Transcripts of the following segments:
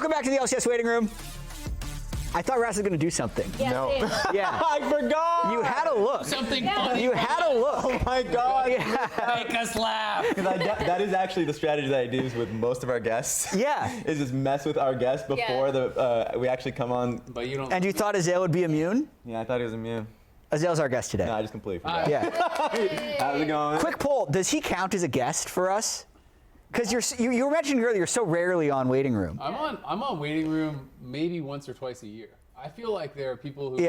Welcome back to the LCS waiting room. I thought Raz was going to do something. Yeah, No. Yeah. I forgot. You had a look. Something funny. You had a look. Oh my God. Yeah. Make us laugh. That is actually the strategy that I do with most of our guests. Yeah. Is just mess with our guests before we actually come on. But you don't. And you thought Azael would be immune? Yeah, I thought he was immune. Azael's our guest today. No, I just completely forgot. Yeah. How's it going? Quick poll, does he count as a guest for us? Because you were mentioning earlier, you're so rarely on waiting room. I'm on waiting room maybe once or twice a year. I feel like there are people who,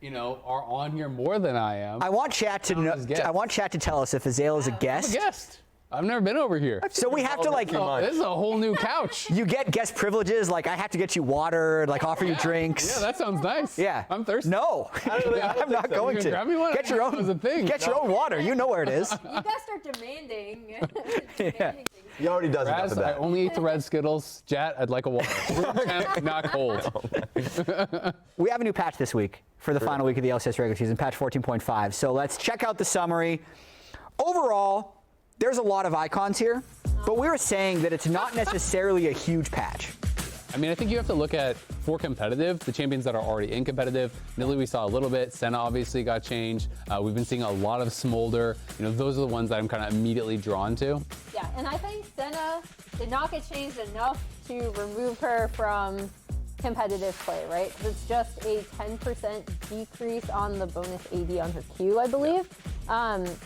you know, are on here more than I am. I want chat to know. I want chat to tell us if Azael is a guest. I'm a guest. I've never been over here. So we have to like. Oh, this is a whole new couch. You get guest privileges, like I have to get you water, like offer you drinks. Yeah, that sounds nice. Yeah. I'm thirsty. No, I'm not going You to. gonna grab me one? Get your I didn't know own. that was a thing. Get your own water. You know where it is. You guys start demanding. Yeah. He already does enough Raz, of I that. only eat the red Skittles. Jat, I'd like a water. Room temp, not cold. We have a new patch this week for the final week of the LCS regular season, patch 14.5. So let's check out the summary. Overall, there's a lot of icons here, but we were saying that it's not necessarily a huge patch. I mean, I think you have to look at, for competitive, the champions that are already in competitive. Nilly we saw a little bit. Senna obviously got changed. We've been seeing a lot of Smolder. You know, those are the ones that I'm kind of immediately drawn to. Yeah, and I think Senna did not get changed enough to remove her from competitive play, right? It's just a 10% decrease on the bonus AD on her Q, I believe,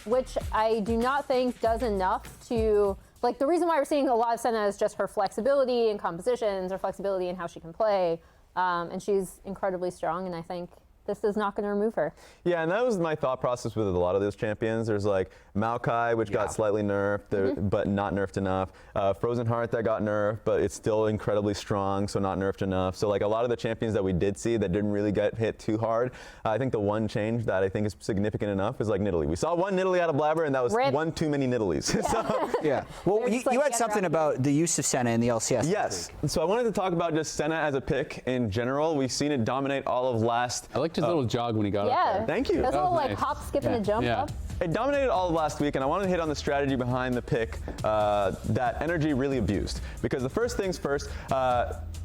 which I do not think does enough to, like, the reason why we're seeing a lot of Senna is just her flexibility in compositions, her flexibility in how she can play, and she's incredibly strong, and I think this is not going to remove her. Yeah, and that was my thought process with a lot of those champions. There's like Maokai, which got slightly nerfed, but not nerfed enough. Frozen Heart that got nerfed, but it's still incredibly strong, so not nerfed enough. So like a lot of the champions that we did see that didn't really get hit too hard, I think the one change that I think is significant enough is like Nidalee. We saw one Nidalee out of Blaber, and that was one too many Nidalees. Yeah. Well, you had something about the use of Senna in the LCS. Yes. So I wanted to talk about just Senna as a pick in general. We've seen it dominate all of last. I liked his little jog when he got up there. Thank you. That's a little like nice. hop, skip, and a jump up. It dominated all of last week, and I wanted to hit on the strategy behind the pick that Energy really abused. Because the first things first,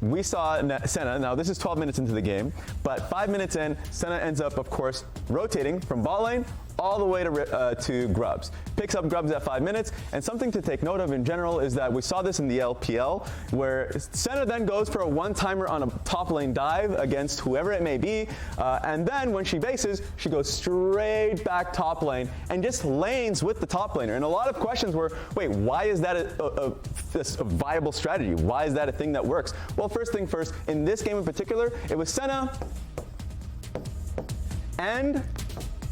we saw Senna, now this is 12 minutes into the game, but 5 minutes in, Senna ends up, of course, rotating from bot lane all the way to Grubs. Picks up Grubs at 5 minutes, and something to take note of in general is that we saw this in the LPL, where Senna then goes for a one-timer on a top lane dive against whoever it may be, and then when she bases, she goes straight back top lane and just lanes with the top laner. And a lot of questions were, wait, why is that a viable strategy? Why is that a thing that works? Well, first thing first, in this game in particular, it was Senna and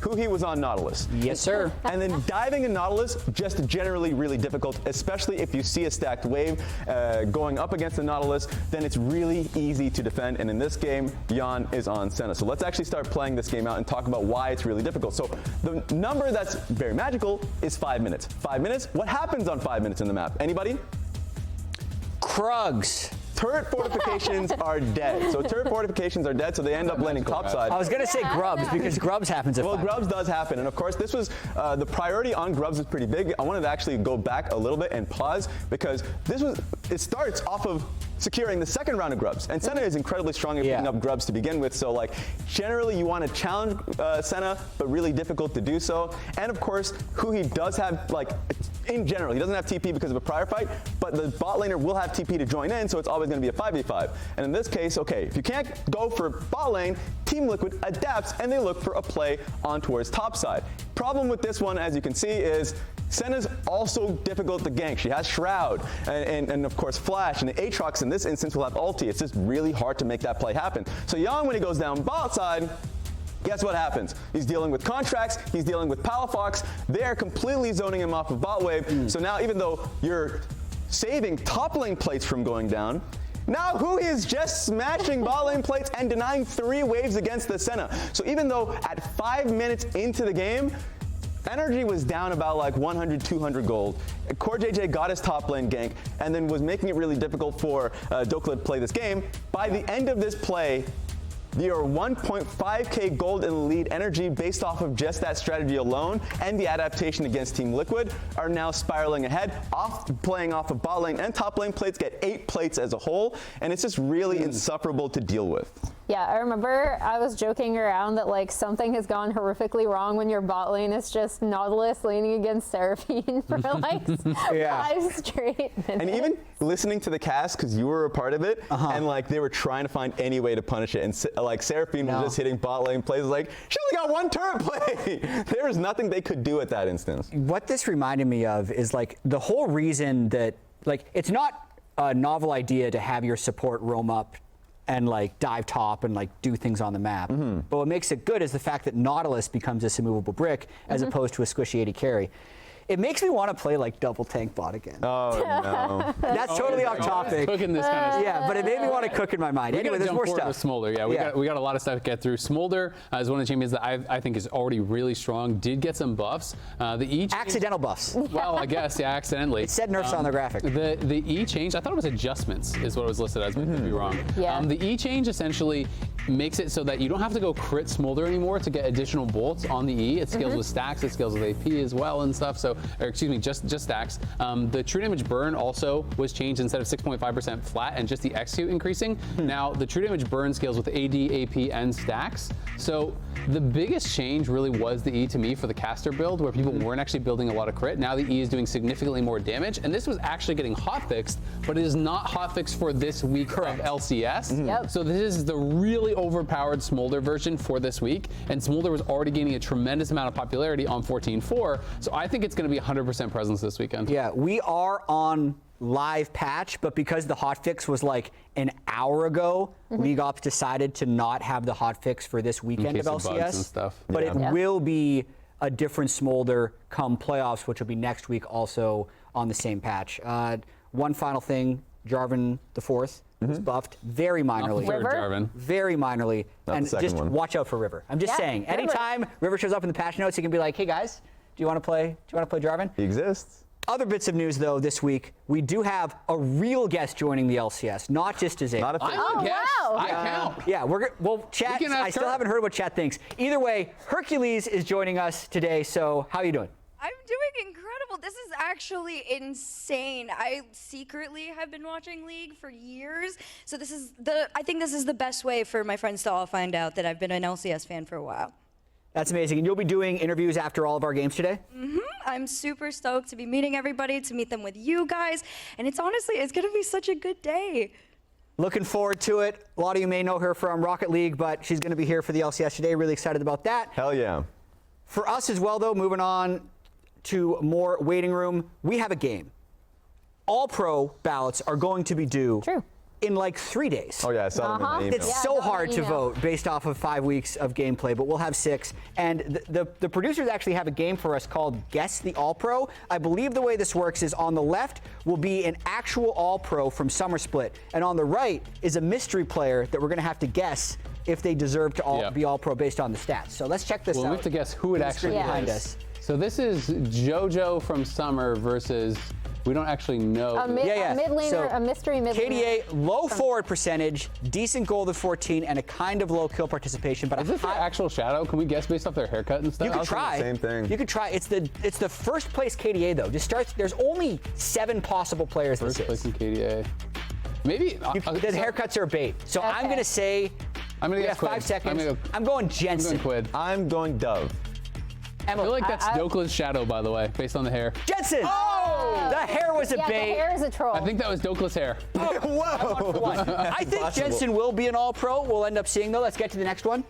Huhi was on Nautilus. Yes, sir. And then diving in Nautilus, just generally really difficult, especially if you see a stacked wave going up against the Nautilus, then it's really easy to defend. And in this game, Yone is on Senna. So let's actually start playing this game out and talk about why it's really difficult. So the number that's very magical is 5 minutes. 5 minutes, what happens on 5 minutes in the map? Anybody? Krugs. Turret fortifications are dead. So turret fortifications are dead, so they end up landing topside. I was going to say Grubs because Grubs happens at 5. Well, Grubs does happen, and of course this was, the priority on Grubs is pretty big. I wanted to actually go back a little bit and pause because it starts off of securing the second round of Grubs, and Senna is incredibly strong at picking up Grubs to begin with, so like generally you want to challenge Senna, but really difficult to do so. And of course, Huhi does have, like, in general, he doesn't have TP because of a prior fight, but the bot laner will have TP to join in, so it's always going to be a 5v5. And in this case, okay, if you can't go for bot lane, Team Liquid adapts and they look for a play on towards top side. Problem with this one, as you can see, is Senna's also difficult to gank. She has Shroud and of course Flash, and the Aatrox in this instance will have ulti. It's just really hard to make that play happen. So Yone, when he goes down bot side, guess what happens? He's dealing with contracts, he's dealing with Palafox. They're completely zoning him off of bot wave. So now even though you're saving top lane plates from going down, now Huhi is just smashing bot lane plates and denying 3 waves against the Senna. So even though at 5 minutes into the game, Energy was down about like 100, 200 gold. Core JJ got his top lane gank and then was making it really difficult for Dokla to play this game. By the end of this play, You're 1.5k gold in the lead. Energy, based off of just that strategy alone and the adaptation against Team Liquid, are now spiraling ahead, playing off of bot lane and top lane plates, get 8 plates as a whole, and it's just really insufferable to deal with. Yeah, I remember I was joking around that like something has gone horrifically wrong when your bot lane is just Nautilus laning against Seraphine for like 5 straight minutes. And even listening to the cast, because you were a part of it, and like they were trying to find any way to punish it, and like Seraphine was just hitting bot lane plays like, she only got 1 turret play. There was nothing they could do at that instance. What this reminded me of is like the whole reason that like it's not a novel idea to have your support roam up and like dive top and like do things on the map. But what makes it good is the fact that Nautilus becomes this immovable brick as opposed to a squishy AD carry. It makes me want to play like double tank bot again. Oh no. That's totally off topic. Cooking this kind of stuff. Yeah, but it made me want to cook in my mind. Anyway, there's more stuff. With Smolder. Yeah, we got a lot of stuff to get through. Smolder is one of the champions that I think is already really strong. Did get some buffs. The E accidental buffs. Well, I guess accidentally. It said nerfs on the graphic. The E change, I thought it was adjustments is what it was listed as, but I could be wrong. Yeah. The E change essentially makes it so that you don't have to go crit Smolder anymore to get additional bolts on the E. It scales with stacks, it scales with AP as well and stuff. So, or excuse me, just stacks. The true damage burn also was changed instead of 6.5% flat and just the eXyu increasing. Now the true damage burn scales with AD, AP, and stacks. So the biggest change really was the E to me for the caster build, where people weren't actually building a lot of crit. Now the E is doing significantly more damage, and this was actually getting hotfixed, but it is not hotfixed for this week of LCS. Yep. So this is the really overpowered Smolder version for this week, and Smolder was already gaining a tremendous amount of popularity on 14.4, so I think it's going to be 100% presence this weekend. Yeah, we are on live patch, but because the hotfix was like an hour ago, League Ops decided to not have the hotfix for this weekend of bugs LCS. and stuff. But it will be a different Smolder come playoffs, which will be next week also on the same patch. One final thing, Jarvan the Fourth was buffed very minorly. River? Jarvan. Very minorly. Not and the second just one. watch out for River. I'm just saying, River. anytime River shows up in the patch notes, he can be like, hey guys, do you want to play Jarvan? He exists. Other bits of news, though, this week, we do have a real guest joining the LCS, not just Azael. Not a thing. I'm a guest. wow. I count. Yeah, well, chat, We can ask I still her. haven't heard what chat thinks. Either way, Herculyse is joining us today, so how are you doing? I'm doing incredible. This is actually insane. I secretly have been watching League for years, so I think this is the best way for my friends to all find out that I've been an LCS fan for a while. That's amazing. And you'll be doing interviews after all of our games today? I'm super stoked to be meeting everybody, to meet them with you guys, and it's going to be such a good day. Looking forward to it. A lot of you may know her from Rocket League, but she's going to be here for the LCS today. Really excited about that. Hell yeah. For us as well, though, moving on to more waiting room, we have a game. All pro ballots are going to be due in like 3 days. Oh yeah, I saw them in the email. It's so hard to vote based off of 5 weeks of gameplay, but we'll have 6. And the producers actually have a game for us called Guess the All-Pro. I believe the way this works is on the left will be an actual All-Pro from Summer Split, and on the right is a mystery player that we're going to have to guess if they deserve to be All-Pro based on the stats. So let's check this out. Well, we have to guess who it actually behind is. us. So this is JoJo from Summer versus, we don't actually know. A mid laner, a mystery mid laner. KDA, low forward percentage, decent gold of 14, and a kind of low kill participation. But Is this their actual Shadow? Can we guess based off their haircut and stuff? You could was thinking try. the same thing. You could try. It's the first place KDA though. Just starts. There's only 7 possible players. First this place is. in KDA. Maybe. The haircuts are a bait. So I'm gonna say. I'm gonna we guess have 5 Quid. seconds. I'm going Jensen. Quid. I'm going Dove. I feel like that's Dokla's Shadow, by the way, based on the hair. Jensen! Oh! The hair was a Yeah, bait. the hair is a troll. I think that was Dokla's hair. Whoa! I think Jensen will be an All-Pro. We'll end up seeing though. Let's get to the next one.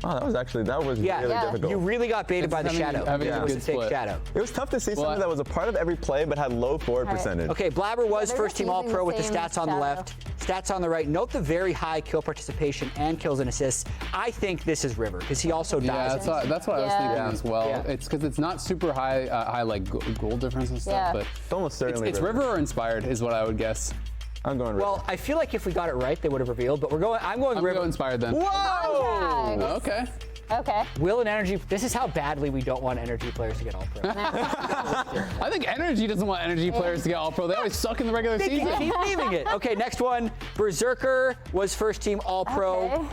Oh, that was really difficult. You really got baited by the Shadow. having It a was good a fake split. Shadow. It was tough to see something that was a part of every play but had low forward percentage. Okay, Blaber was they're first just team All-Pro using with the the same stats on the shadow. left. Stats on the right. Note the very high kill participation and kills and assists. I think this is River because he also Yeah, dies. that's what I was thinking Yeah. as well. Yeah. It's because it's not super high like gold difference and stuff, Yeah. but It's almost certainly it's River or Inspired is what I would guess. I'm going River. Well, I feel like if we got it right, they would have revealed. But I'm going I'm River. going Inspired then. Whoa! Contract. Okay. Okay. Will and Energy. This is how badly we don't want Energy players to get All-Pro. I think Energy doesn't want Energy players to get All-Pro. They always suck in the regular They season. keep naming it. Okay, next one. Berserker was first team All-Pro. Okay.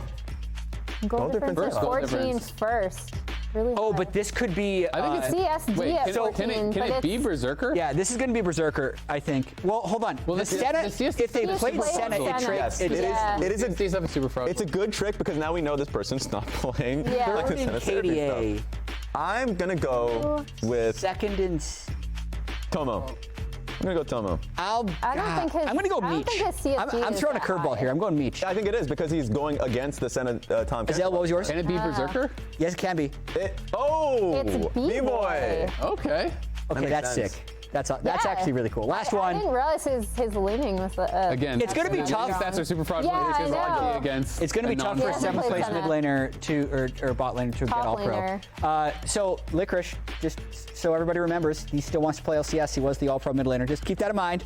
Goal difference difference is is- Goal 14 difference. first. Really Oh, high. but this could be. I think it's CSD wait, at can, 14, can but it be it's- Berserker? Yeah, this is going to be Berserker, I think. Well, hold on. Well, the the Senna, CS if they CS played plays Senna, it Senna. tricks. Yes, it is. Yeah. It is a. CSF is super frozen. It's a good trick because now we know this person's not playing. Yeah. like the Third in Senna therapy KDA, stuff. I'm gonna go with second in. Tomo. I'm gonna go Tomo. I don't think his. I'm going to go I don't Meech. think his CSG I'm is throwing a that curveball high. here. I'm going Meech. I think it is because he's going against the Senna Tom. Azael, what was yours? Can it be Berserker? Yes, it can be. Oh, It's B-boy. Okay. Okay, makes that's sense. sick. That's Yeah. actually really cool. Last I one. didn't realize his leaning was Again, It's gonna be the tough. Stats are super fraudulent. Yeah, It's I know. against It's going to be a tough for a Yeah, seventh play place Senna. mid laner to or bot laner to get Top all pro. laner. So Licorice, just so everybody remembers, he still wants to play LCS. He was the all pro mid laner. Just keep that in mind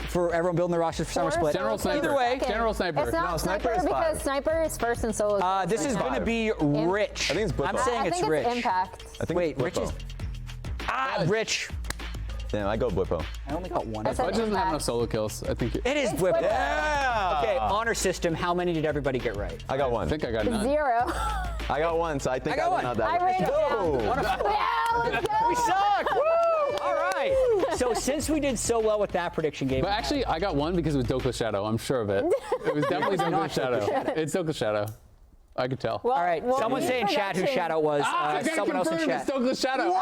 for everyone building their rosters for summer split. General Sniper. Either way, Second. General Sniper. It's not No, Sniper Sniper is because five. Sniper is first and solo. this is going to be Rich. I think it's I'm Blippo. saying I it's think Rich. it's Impact. I think Wait, it's Rich is. Blippo. Rich. Damn, I go Blippo. I only got one. I said Fudge doesn't have Impact. enough solo kills. I think. It is It's Whipple. Whipple. Yeah. Okay, honor system. How many did everybody get right? I got I one. think I got none. 0. I got one, so I think I got I one. went out that I way. ran it Whoa. down. Yeah, let's go. We suck. Woo! All right. So since we did so well with that prediction game, But actually, I got one because it was Doka Shadow. I'm sure of it. It was definitely Doka not Shadow. Doka Shadow. It's Doka Shadow. I could tell. Well, all right. well, Someone we say in need chat who production. Shadow was. I got Someone else in confirmed chat. it's Doka Shadow.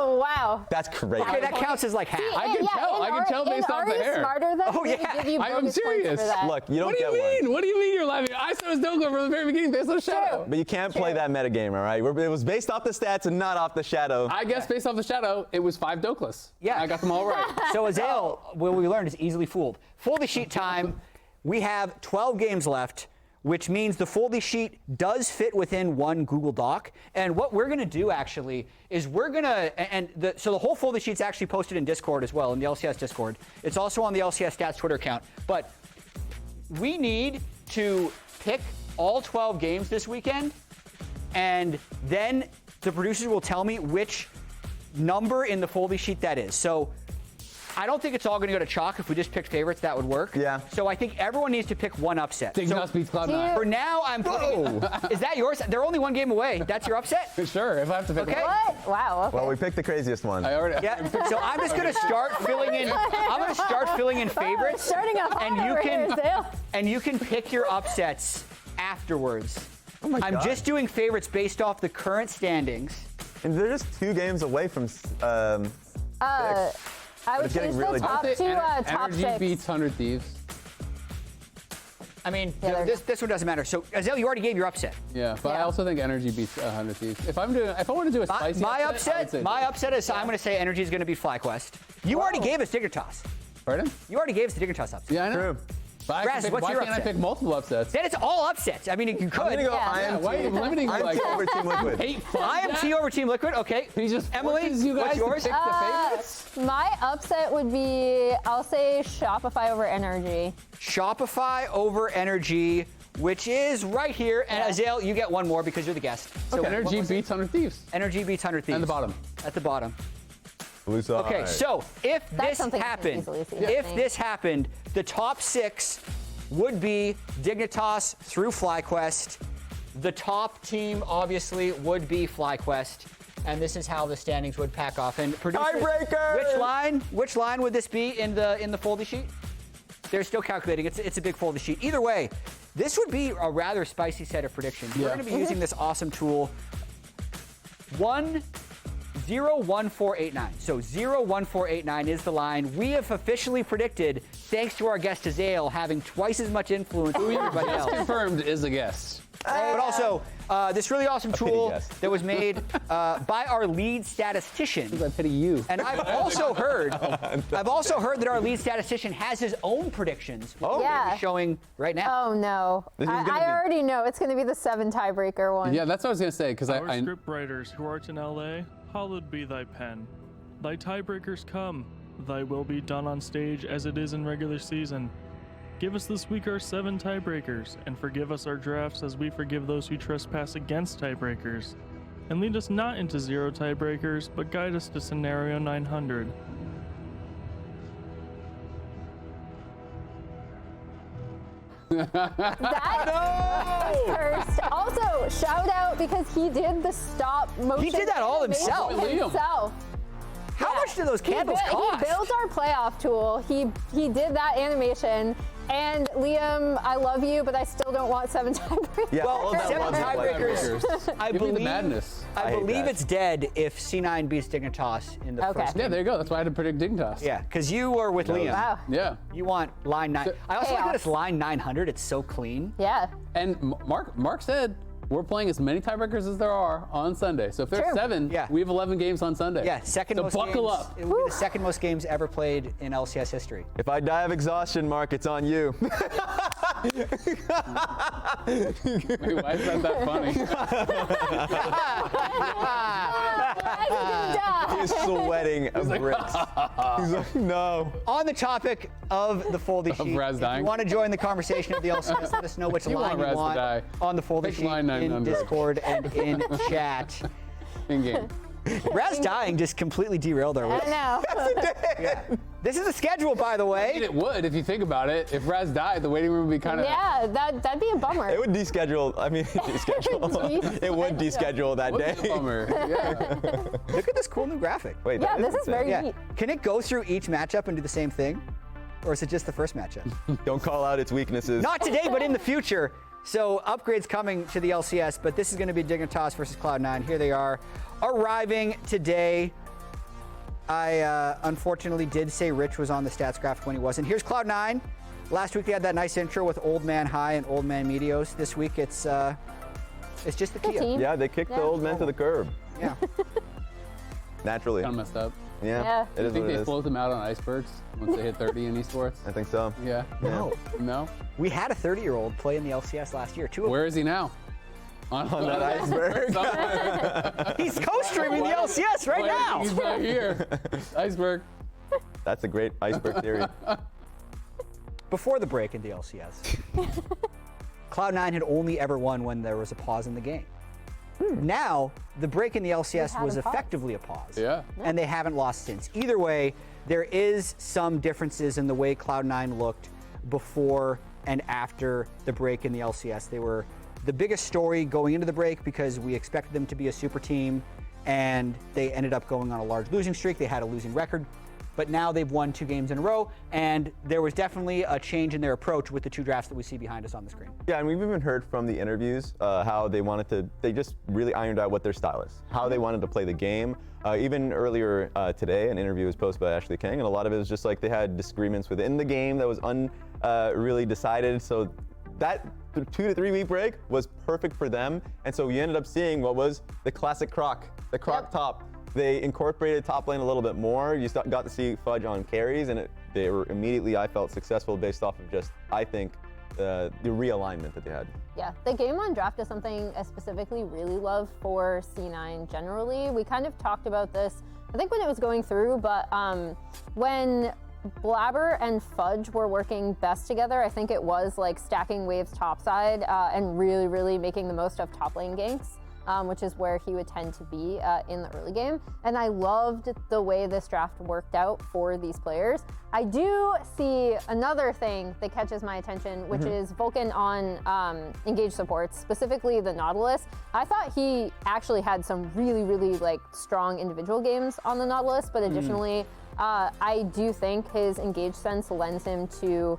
Oh, wow. That's crazy. Okay, that counts as like half. I can tell. I can tell based off the hair. Smarter than Oh, yeah. Give you I am bonus points serious. For that. Look, you don't What do get you one. mean? What do you mean you're laughing? I said it was Doka from the very beginning based on Shadow. But you can't play that metagame, all right? It was based off the stats and not off the shadow. I guess based off the Shadow, it was 5 Dokless. Yeah. I got them all right. So Azael, what we learned is easily fooled. Foldy sheet time. We have 12 games left, which means the foldy sheet does fit within one Google Doc. And what we're going to do actually is we're going to, so the whole foldy sheet's actually posted in Discord as well, in the LCS Discord. It's also on the LCS Stats Twitter account. But we need to pick all 12 games this weekend, and then the producers will tell me which number in the foldy sheet that is. So I don't think it's all going to go to chalk. If we just picked favorites, that would work. Yeah. So I think everyone needs to pick one upset. Dignitas beats Cloud9. For now, I'm putting. Is that yours? They're only one game away. That's your upset? Sure, if I have to pick Okay. one. What? Wow. Okay. Well, we picked the craziest one. I already. Yeah. So I'm just going to start filling in. I'm going to start filling in favorites. Starting a hot and you over can here, Azael. and you can pick your upsets afterwards. Oh my I'm God. just doing favorites based off the current standings. And they're just 2 games away from I would it's getting choose really the top good. two, top Energy 6. beats 100 Thieves. I mean, Yeah, this one doesn't matter. So Azael, you already gave your upset. Yeah, but I Yeah. also think Energy beats 100 Thieves. If I want to do a spicy My I would upset, say my upset is I'm going to say Energy is going to be FlyQuest. You already gave us Dignitas. Pardon? You already gave us the Dignitas upset. Yeah, I know. True. But I Raz, can pick, what's why your can't I upset? pick multiple upsets? Then it's all upsets. I mean, you could. I'm gonna go. Yeah. I am. Why are you limiting me I'm like T over that? Team Liquid. Hate fun. I am T over Team Liquid. Okay. He just Emily, forces you guys what's yours? to pick the favorites. My upset would be, I'll say Shopify over Energy. Shopify over Energy, which is right here. And Yeah. Azael, you get one more because you're the guest. So Energy what was it? beats 100 Thieves. Energy beats 100 Thieves. And the bottom. At the bottom. Blue side. Okay, so if That's this something I can happened, easily see if happening. this happened, the top 6 would be Dignitas through FlyQuest. The top team, obviously, would be FlyQuest. And this is how the standings would pack off. And producers, Tiebreaker! Which line would this be in the foldy sheet? They're still calculating. It's a big foldy sheet. Either way, this would be a rather spicy set of predictions. We're Yeah. going to be using this awesome tool. 01489. So 01489 is the line. We have officially predicted, thanks to our guest Azael having twice as much influence as everybody Just else. confirmed is a guest. But also, this really awesome tool guess. that was made by our lead statistician. I pity you. And I've also heard that our lead statistician has his own predictions. Which we're Yeah. gonna be showing right now. Oh no. This is gonna I be- already know it's going to be the 7 tiebreaker one. Yeah, that's what I was gonna say because Our I script writers who art in LA, hallowed be thy pen. Thy tiebreakers come, thy will be done on stage as it is in regular season. Give us this week our 7 tiebreakers, and forgive us our drafts as we forgive those who trespass against tiebreakers. And lead us not into 0 tiebreakers, but guide us to scenario 900. That first. Also, shout out because he did the stop motion. He did that all himself. himself. How much do those candles cost? He built our playoff tool. He did that animation. And Liam, I love you, but I still don't want 7 tiebreakers. Yeah, Well, all of that 7 was in tiebreakers. I Give me the believe madness. I hate believe that. it's dead if C9 beats Dignitas in the Okay. first Yeah, game. there you go. That's why I had to predict Dignitas. Yeah, because you were with Liam. Wow. Yeah. You want line 9. I also like that Chaos. it's line 900. It's so clean. Yeah. And Mark said we're playing as many tiebreakers as there are on Sunday. So if there's True. 7, Yeah. we have 11 games on Sunday. Yeah, second so most buckle games. up. It would be the second most games ever played in LCS history. If I die of exhaustion, Mark, it's on you. Wait, why is that funny? He's sweating bricks. He's like, no. On the topic of the foldy sheet, Raz if dying? you want to join the conversation of the LCS, let us know which You line want Raz you to want die. on the foldy Pick sheet line in 900. Discord and in chat. In game. Raz dying just completely derailed our I week. know. Yeah. This is the schedule, by the way. It would, if you think about it. If Raz died, the waiting room would be kind of. Yeah, that'd be a bummer. It would deschedule. I mean, deschedule. It would deschedule that Would be a day. bummer. Yeah. Look at this cool new graphic. Wait, Yeah, that this is insane. very Yeah. neat. Can it go through each matchup and do the same thing? Or is it just the first matchup? Don't call out its weaknesses. Not today, but in the future. So upgrades coming to the LCS, but this is going to be Dignitas versus Cloud9. Here they are arriving today. I unfortunately did say Rich was on the stats graphic when he wasn't. Here's Cloud9. Last week they had that nice intro with Old Man High and Old Man Medios. This week it's just the Good Kia. team. Yeah, they kicked the old men to the curb. Yeah. Naturally. Kind of messed up. Yeah. It I is think what it they is. float them out on icebergs once they hit 30 in esports. I think so. Yeah. No. No? We had a 30-year-old play in the LCS last year. Where is he now? On that iceberg. He's co-streaming the LCS right now. He's not here. Iceberg. That's a great iceberg theory. Before the break in the LCS, Cloud9 had only ever won when there was a pause in the game. Now, the break in the LCS had was a pause. effectively a pause. Yeah. And they haven't lost since. Either way, there is some differences in the way Cloud9 looked before and after the break in the LCS. They were the biggest story going into the break because we expected them to be a super team, and they ended up going on a large losing streak. They had a losing record. But now they've won 2 games in a row, and there was definitely a change in their approach with the 2 drafts that we see behind us on the screen. Yeah, and we've even heard from the interviews how they just really ironed out what their style is, how they wanted to play the game. Even earlier today, an interview was posted by Ashley King, and a lot of it was just like they had disagreements within the game that was really decided. So that 2 to 3 week break was perfect for them, and so we ended up seeing what was the classic Croc, the Croc top. They incorporated top lane a little bit more. You got to see Fudge on carries, and they were immediately, I felt, successful based off of just, I think, the realignment that they had. Yeah, the game on draft is something I specifically really love for C9 generally. We kind of talked about this, I think when it was going through, but when Blaber and Fudge were working best together, I think it was like stacking waves topside and really, really making the most of top lane ganks. Which is where he would tend to be in the early game. And I loved the way this draft worked out for these players. I do see another thing that catches my attention, which is Vulcan on engage supports, specifically the Nautilus. I thought he actually had some really, really like strong individual games on the Nautilus, but additionally, I do think his engage sense lends him to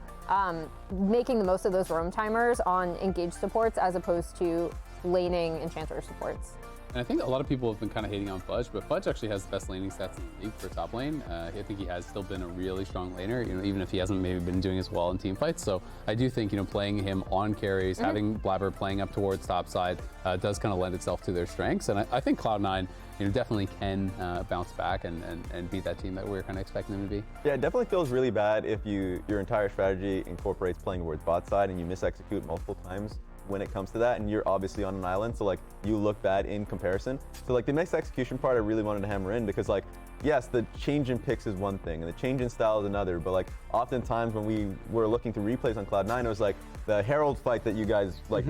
making the most of those roam timers on engage supports as opposed to laning enchanter supports. And I think a lot of people have been kind of hating on Fudge, but Fudge actually has the best laning stats in the league for top lane. I think he has still been a really strong laner, even if he hasn't maybe been doing as well in team fights. So I do think, playing him on carries, having Blaber playing up towards top side does kind of lend itself to their strengths. And I think Cloud9, definitely can bounce back and beat that team that we're kind of expecting them to be. Yeah, it definitely feels really bad if your entire strategy incorporates playing towards bot side and you misexecute multiple times when it comes to that, and you're obviously on an island, so like you look bad in comparison. So like the mixed execution part I really wanted to hammer in, because like yes, the change in picks is one thing and the change in style is another, but like oftentimes when we were looking through replays on Cloud9, it was like the Herald fight that you guys like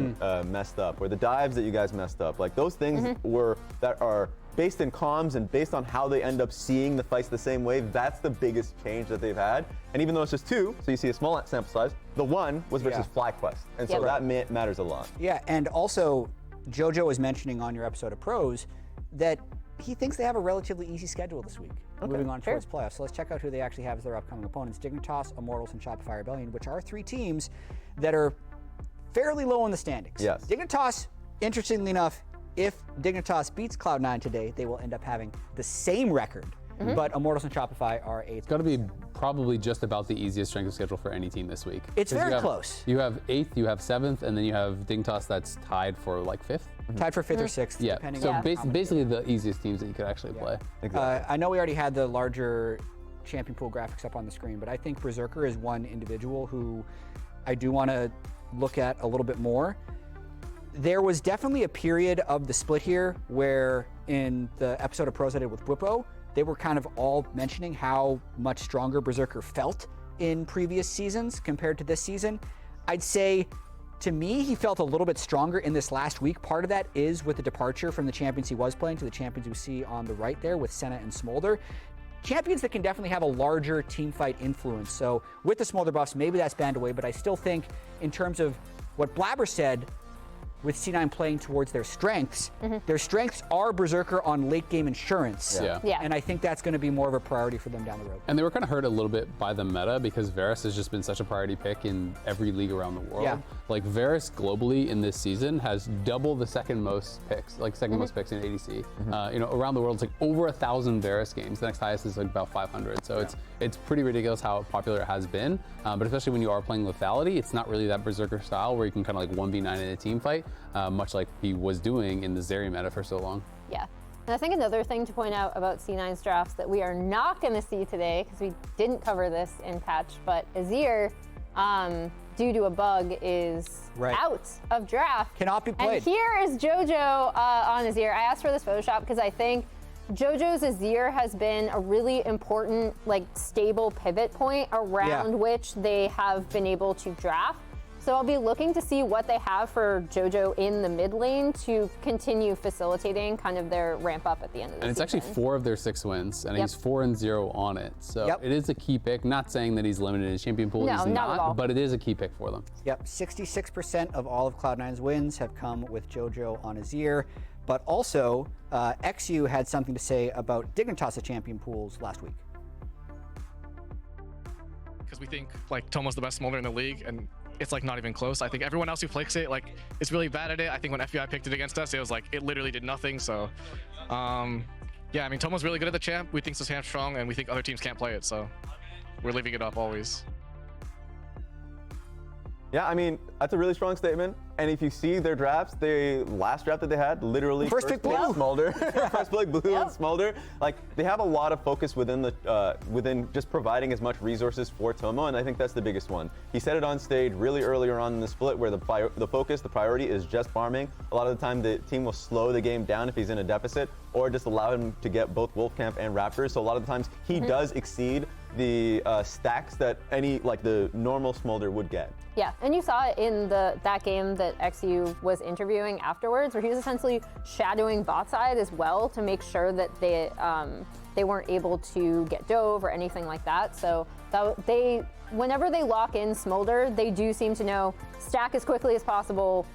messed up, or the dives that you guys messed up. Like those things that are based in comms and based on how they end up seeing the fights the same way, that's the biggest change that they've had. And even though it's just 2, so you see a small sample size, the 1 was versus FlyQuest. And so that matters a lot. Yeah, and also, Jojo was mentioning on your episode of Pros that he thinks they have a relatively easy schedule this week, moving on towards playoffs. So let's check out who they actually have as their upcoming opponents. Dignitas, Immortals, and Shopify Rebellion, which are 3 teams that are fairly low in the standings. Yes. Dignitas, interestingly enough, if Dignitas beats Cloud9 today, they will end up having the same record. But Immortals and Shopify are 8th. It's got to be probably just about the easiest strength of schedule for any team this week. It's very close. You have 8th, you have 7th, and then you have Dignitas that's tied for like 5th. Tied for 5th or 6th, Yeah, depending so on basically the easiest teams that you could actually play. Exactly. I know we already had the larger champion pool graphics up on the screen, but I think Berserker is one individual who I do want to look at a little bit more. There was definitely a period of the split here where in the episode of Pros I did with Whippo, they were kind of all mentioning how much stronger Berserker felt in previous seasons compared to this season. I'd say, to me, he felt a little bit stronger in this last week. Part of that is with the departure from the champions he was playing to the champions we see on the right there with Senna and Smolder. Champions that can definitely have a larger team fight influence. So with the Smolder buffs, maybe that's banned away, but I still think in terms of what Blaber said, with C9 playing towards their strengths are Berserker on late game insurance. Yeah. And I think that's going to be more of a priority for them down the road. And they were kind of hurt a little bit by the meta because Varus has just been such a priority pick in every league around the world. Yeah. Like Varus globally in this season has double the second most picks, like second most picks in ADC. You know, around the world it's like over 1,000 Varus games. The next highest is like about 500. So it's pretty ridiculous how popular it has been. But especially when you are playing lethality, it's not really that Berserker style where you can kind of like 1v9 in a team fight. Much like he was doing in the Zeri meta for so long. Yeah. And I think another thing to point out about C9's drafts that we are not going to see today, because we didn't cover this in patch, but Azir, due to a bug, is out of draft. Cannot be played. And here is Jojo on Azir. I asked for this Photoshop because I think Jojo's Azir has been a really important, like, stable pivot point around which they have been able to draft. So I'll be looking to see what they have for Jojo in the mid lane to continue facilitating kind of their ramp up at the end of the season. And it's actually 4 of their 6 wins, and he's 4-0 on it. So it is a key pick. Not saying that he's limited in his champion pool, he's not at all. But it is a key pick for them. Yep, 66% of all of Cloud9's wins have come with Jojo on Azir. But also, eXyu had something to say about Dignitas champion pools last week. Because we think like Tomo's the best Smolder in the league, and it's like not even close. I think everyone else who picks it like is really bad at it. I think when FBI picked it against us, it was like it literally did nothing. So yeah, I mean Tomo's really good at the champ. We think he's strong, and we think other teams can't play it. So we're leaving it up always. Yeah, I mean, that's a really strong statement. And if you see their drafts, the last draft that they had, literally First pick Blue. Smolder, first pick Blue and Smolder. Like, they have a lot of focus within the within just providing as much resources for Tomo, and I think that's the biggest one. He said it on stage really earlier on in the split where the focus, the priority is just farming. A lot of the time, the team will slow the game down if he's in a deficit, or just allow him to get both Wolfcamp and Raptors. So a lot of the times, he does exceed the stacks that any, like the normal Smolder would get. Yeah, and you saw it in that game that eXyu was interviewing afterwards, where he was essentially shadowing bot side as well to make sure that they weren't able to get dove or anything like that. So whenever they lock in Smolder, they do seem to know stack as quickly as possible,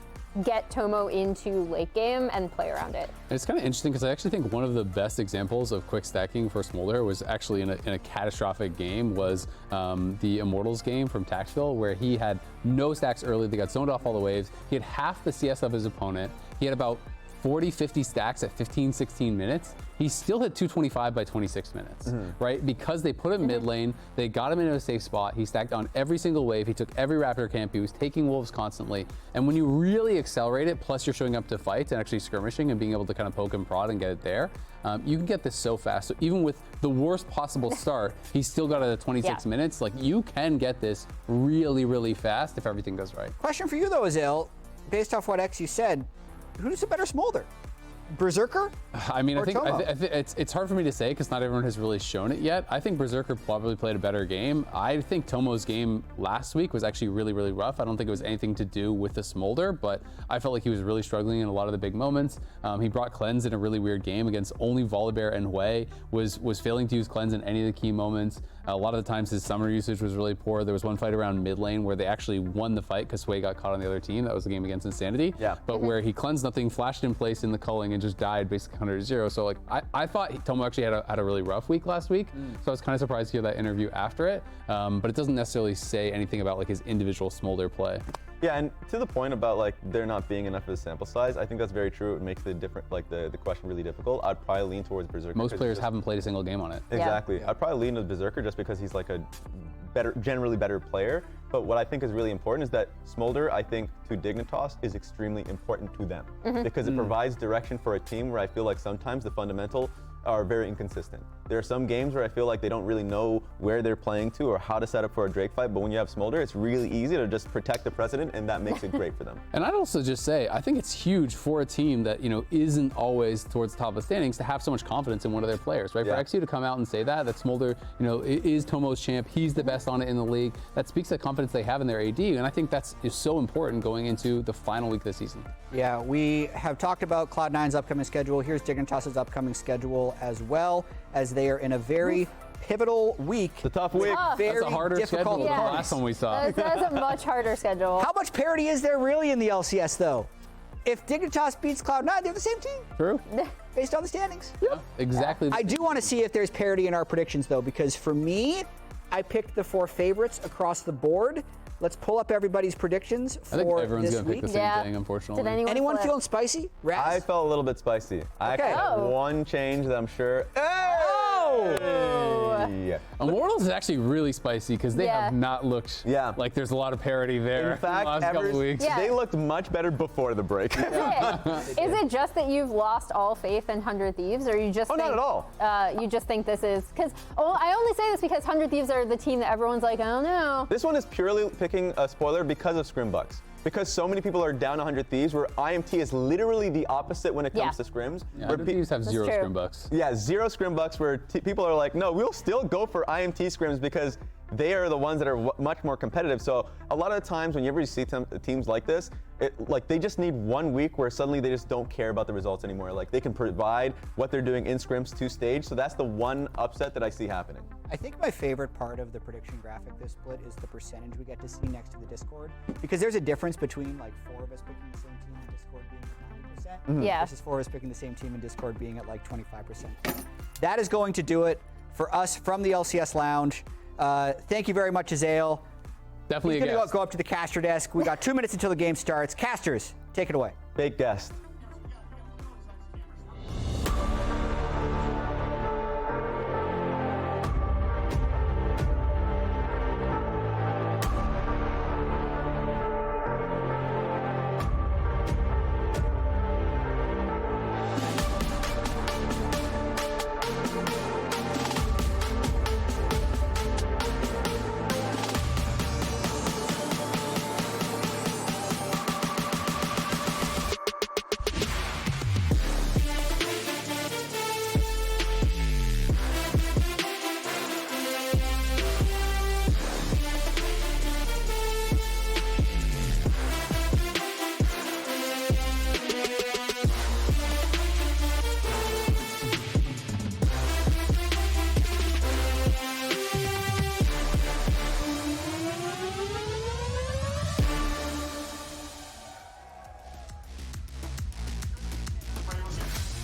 get Tomo into late game and play around it. It's kind of interesting because I actually think one of the best examples of quick stacking for Smolder was actually in a catastrophic game was the Immortals game from Taxville, where he had no stacks early. They got zoned off all the waves. He had half the CS of his opponent. He had about 40, 50 stacks at 15, 16 minutes. He still hit 225 by 26 minutes, right? Because they put him mid lane, they got him into a safe spot. He stacked on every single wave. He took every Raptor camp. He was taking wolves constantly. And when you really accelerate it, plus you're showing up to fights and actually skirmishing and being able to kind of poke and prod and get it there, you can get this so fast. So even with the worst possible start, he still got it at 26 minutes. Like, you can get this really, really fast if everything goes right. Question for you though, Azael, based off what eXyu said, who's a better Smolder? Berserker? I mean, Or I think Tomo? it's hard for me to say because not everyone has really shown it yet. I think Berserker probably played a better game. I think Tomo's game last week was actually really, really rough. I don't think it was anything to do with the Smolder, but I felt like he was really struggling in a lot of the big moments. He brought Cleanse in a really weird game against only Volibear and Hwei, was failing to use Cleanse in any of the key moments. A lot of the times his summoner usage was really poor. There was one fight around mid lane where they actually won the fight because Hwei got caught on the other team. That was the game against Insanity. Yeah. But where he cleansed nothing, flashed in place in the culling, and just died basically 100-0. So like I thought Tomo actually had a really rough week last week. So I was kind of surprised to hear that interview after it. But it doesn't necessarily say anything about like his individual Smolder play. Yeah, and to the point about like there not being enough of a sample size, I think that's very true. It makes the question really difficult. I'd probably lean towards Berserker. Most players haven't played a single game on it. Exactly. I'd probably lean to Berserker just because he's like a generally better player. But what I think is really important is that Smolder, I think, to Dignitas is extremely important to them because it provides direction for a team where I feel like sometimes the fundamental are very inconsistent. There are some games where I feel like they don't really know where they're playing to or how to set up for a Drake fight, but when you have Smolder, it's really easy to just protect the precedent, and that makes it great for them. And I'd also just say, I think it's huge for a team that, isn't always towards the top of the standings to have so much confidence in one of their players, right? Yeah. For eXyu to come out and say that Smolder, is Tomo's champ, he's the best on it in the league, that speaks to the confidence they have in their AD, and I think that's so important going into the final week of the season. Yeah, we have talked about Cloud9's upcoming schedule. Here's Dignitas' upcoming schedule as well, as they are in a very pivotal week. It's a tough week. Very That's a harder schedule difficult than the opponents. last one we saw. That's a much harder schedule. How much parity is there really in the LCS, though? If Dignitas beats Cloud9, they're the same team, True. based on the standings. Yeah, exactly. I do want to see if there's parity in our predictions, though, because for me, I picked the 4 favorites across the board. Let's pull up everybody's predictions I think for everyone's this going to week. pick the same thing, unfortunately. Did Anyone flip? feeling spicy? Raz? I felt a little bit spicy. I Okay. actually have Oh. one change that I'm sure. Hey! Immortals is actually really spicy because they have not looked like there's a lot of parity there In fact, the last couple weeks. Yeah. they looked much better before the break. Is it just that you've lost all faith in 100 Thieves, or you just think, not at all. You just think this is because I only say this because 100 Thieves are the team that everyone's like, I don't know. This one is purely picking a spoiler because of Scrimbucks. Because so many people are down 100 Thieves, where IMT is literally the opposite when it comes to scrims. Yeah, Where Thieves have zero true. Scrimbucks. Yeah, 0 Scrimbucks, where people are like, no, we'll still go for IMT scrims because they are the ones that are much more competitive. So a lot of the times whenever you see teams like this, they just need 1 week where suddenly they just don't care about the results anymore. Like they can provide what they're doing in scrims to stage. So that's the one upset that I see happening. I think my favorite part of the prediction graphic this split is the percentage we get to see next to the Discord, because there's a difference between like 4 of us picking the same team and Discord being at 90%, Yeah. versus 4 of us picking the same team and Discord being at like 25%. That is going to do it for us from the LCS Lounge. Thank you very much, Azael. Definitely He's a gonna guess. go up to the caster desk. We got 2 minutes until the game starts. Casters, take it away. Big guest.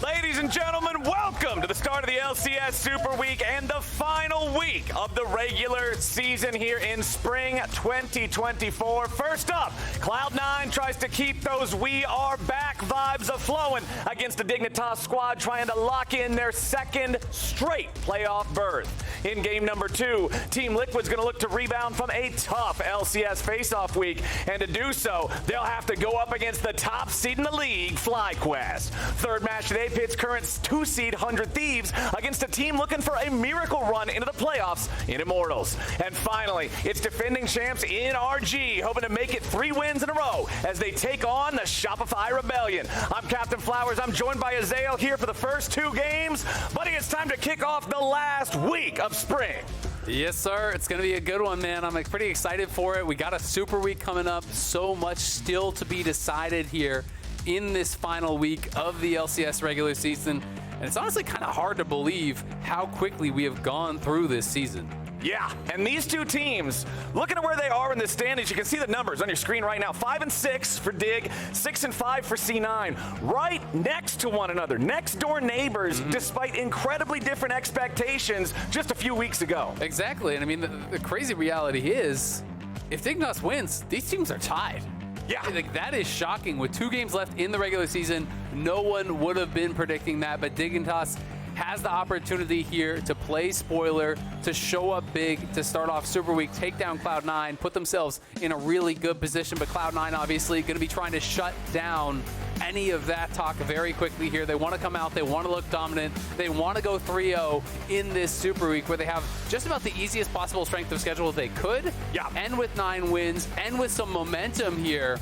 Ladies and gentlemen, welcome to the start of the LCS Super Week and the final week of the regular season here in spring 2024. First up, Cloud9 tries to keep those "we are back" vibes a-flowing against the Dignitas squad trying to lock in their second straight playoff berth. In game number 2, Team Liquid's going to look to rebound from a tough LCS face-off week, and to do so, they'll have to go up against the top seed in the league, FlyQuest. Third match today pits current 2 seed 100 Thieves against a team looking for a miracle run into the playoffs in Immortals. And finally, it's defending champs in RG, hoping to make it 3 wins in a row as they take on the Shopify Rebellion. I'm Captain Flowers. I'm joined by Azael here for the first 2 games. Buddy, it's time to kick off the last week of spring. Yes, sir. It's going to be a good one, man. I'm pretty excited for it. We got a super week coming up. So much still to be decided here in this final week of the LCS regular season. And it's honestly kind of hard to believe how quickly we have gone through this season. Yeah, and these 2 teams, looking at where they are in the standings, you can see the numbers on your screen right now. 5-6 for Dig, 6-5 for C9, right next to one another, next door neighbors, despite incredibly different expectations just a few weeks ago. Exactly, and I mean, the crazy reality is, if Dignitas wins, these teams are tied. Yeah. Like, that is shocking. With 2 games left in the regular season, no one would have been predicting that, but Dignitas has the opportunity here to play spoiler, to show up big, to start off Super Week, take down Cloud9, put themselves in a really good position. But Cloud9 obviously going to be trying to shut down any of that talk very quickly here. They want to come out, they want to look dominant, they want to go 3-0 in this Super Week where they have just about the easiest possible strength of schedule they could. Yeah. And with 9 wins, and with some momentum here,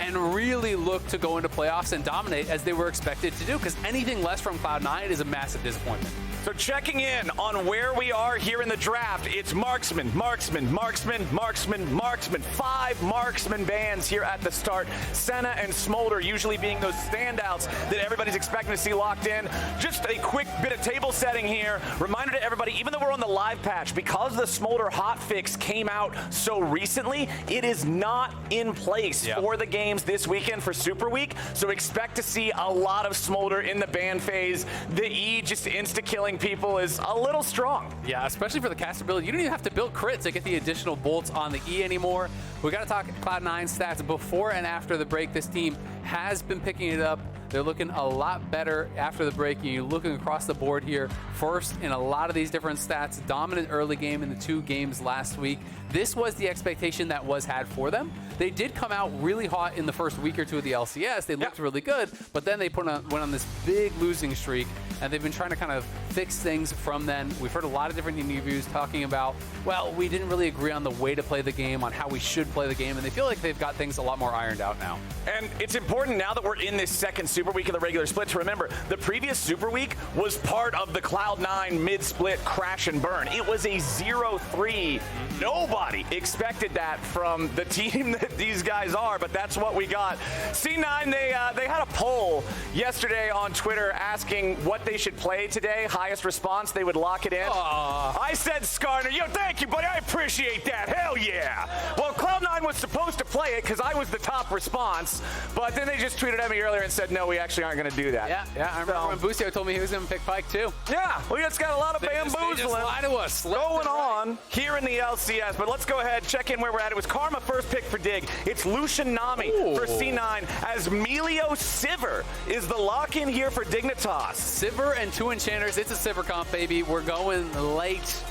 and really look to go into playoffs and dominate as they were expected to do, because anything less from Cloud9 is a massive disappointment. So checking in on where we are here in the draft, it's marksman, marksman, marksman, marksman, marksman. 5 marksman bands here at the start. Senna and Smolder usually being those standouts that everybody's expecting to see locked in. Just a quick bit of table setting here. Reminder to everybody, even though we're on the live patch, because the Smolder hotfix came out so recently, it is not in place for the games this weekend for Super Week. So expect to see a lot of Smolder in the ban phase. The E just insta-killing people is a little strong. Yeah, especially for the caster build. You don't even have to build crits to get the additional bolts on the E anymore. We got to talk Cloud9 stats before and after the break. This team has been picking it up. They're looking a lot better after the break. You're looking across the board here. First in a lot of these different stats. Dominant early game in the 2 games last week. This was the expectation that was had for them. They did come out really hot in the first week or 2 of the LCS. They looked really good, but then they went on this big losing streak, and they've been trying to kind of fix things from then. We've heard a lot of different interviews talking about, well, we didn't really agree on the way to play the game, on how we should play the game, and they feel like they've got things a lot more ironed out now. And it's important now that we're in this second Super Week of the regular split to remember the previous Super Week was part of the Cloud9 mid-split crash and burn. It was a 0-3. Nobody expected that from the team that these guys are, but that's what we got. C9, they had a poll yesterday on Twitter asking what they should play today. Highest response, they would lock it in. I said Skarner. Yo, thank you, buddy. I appreciate that. Hell yeah. Well, Cloud9 was supposed to play it because I was the top response, but then they just tweeted at me earlier and said, no, we actually aren't going to do that. Yeah, I remember when Busio told me he was going to pick Pyke too. Yeah, we just got a lot of bamboozling to us going on here in the LCS, but let's go ahead, check in where we're at. It was Karma first pick for Dig. It's Lucian Nami for C9 as Milio Sivir is the lock-in here for Dignitas. Sivir and 2 enchanters. It's a Sivir comp, baby. We're going late.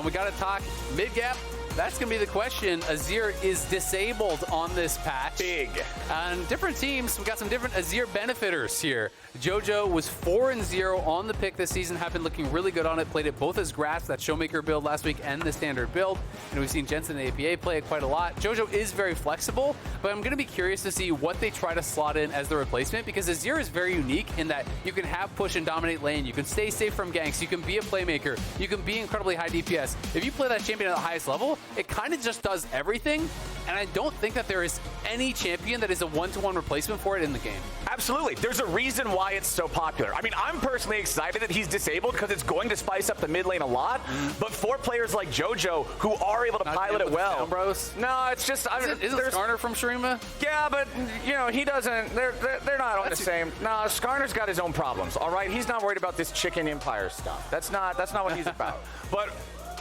We got to talk mid-gap. That's going to be the question. Azir is disabled on this patch. Big. And different teams, we got some different Azir benefiters here. Jojo was 4-0 on the pick this season, have been looking really good on it. Played it both as Grasp, that Showmaker build last week, and the standard build. And we've seen Jensen and APA play it quite a lot. Jojo is very flexible, but I'm going to be curious to see what they try to slot in as the replacement, because Azir is very unique in that you can have push and dominate lane, you can stay safe from ganks, you can be a playmaker, you can be incredibly high DPS. If you play that champion at the highest level, it kind of just does everything, and I don't think that there is any champion that is a one-to-one replacement for it in the game. Absolutely. There's a reason why it's so popular. I mean, I'm personally excited that he's disabled because it's going to spice up the mid lane a lot, but for players like Jojo who are able to pilot it well. Bros. No, it's just... Isn't Skarner from Shrima? Yeah, but, you know, he doesn't... They're not on the same... No, Skarner's got his own problems, all right? He's not worried about this chicken empire stuff. That's not what he's about. But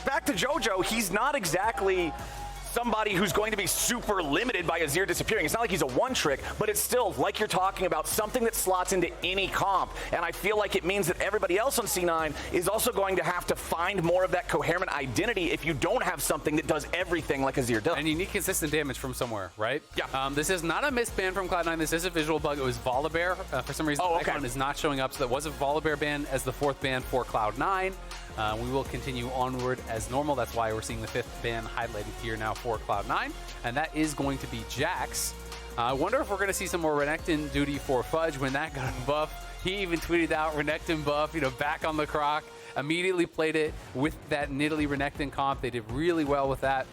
back to Jojo, he's not exactly somebody who's going to be super limited by Azir disappearing. It's not like he's a one trick, but it's still, like you're talking about, something that slots into any comp. And I feel like it means that everybody else on C9 is also going to have to find more of that coherent identity if you don't have something that does everything like Azir does. And you need consistent damage from somewhere, right? Yeah. This is not a missed ban from Cloud9. This is a visual bug. It was Volibear. For some reason, the icon is not showing up, so that was a Volibear ban as the 4th ban for Cloud9. We will continue onward as normal. That's why we're seeing the 5th ban highlighted here now for Cloud9, and that is going to be Jax. I wonder if we're going to see some more Renekton duty for Fudge when that got a buff. He even tweeted out Renekton buff, back on the croc. Immediately played it with that Nidalee Renekton comp. They did really well with that.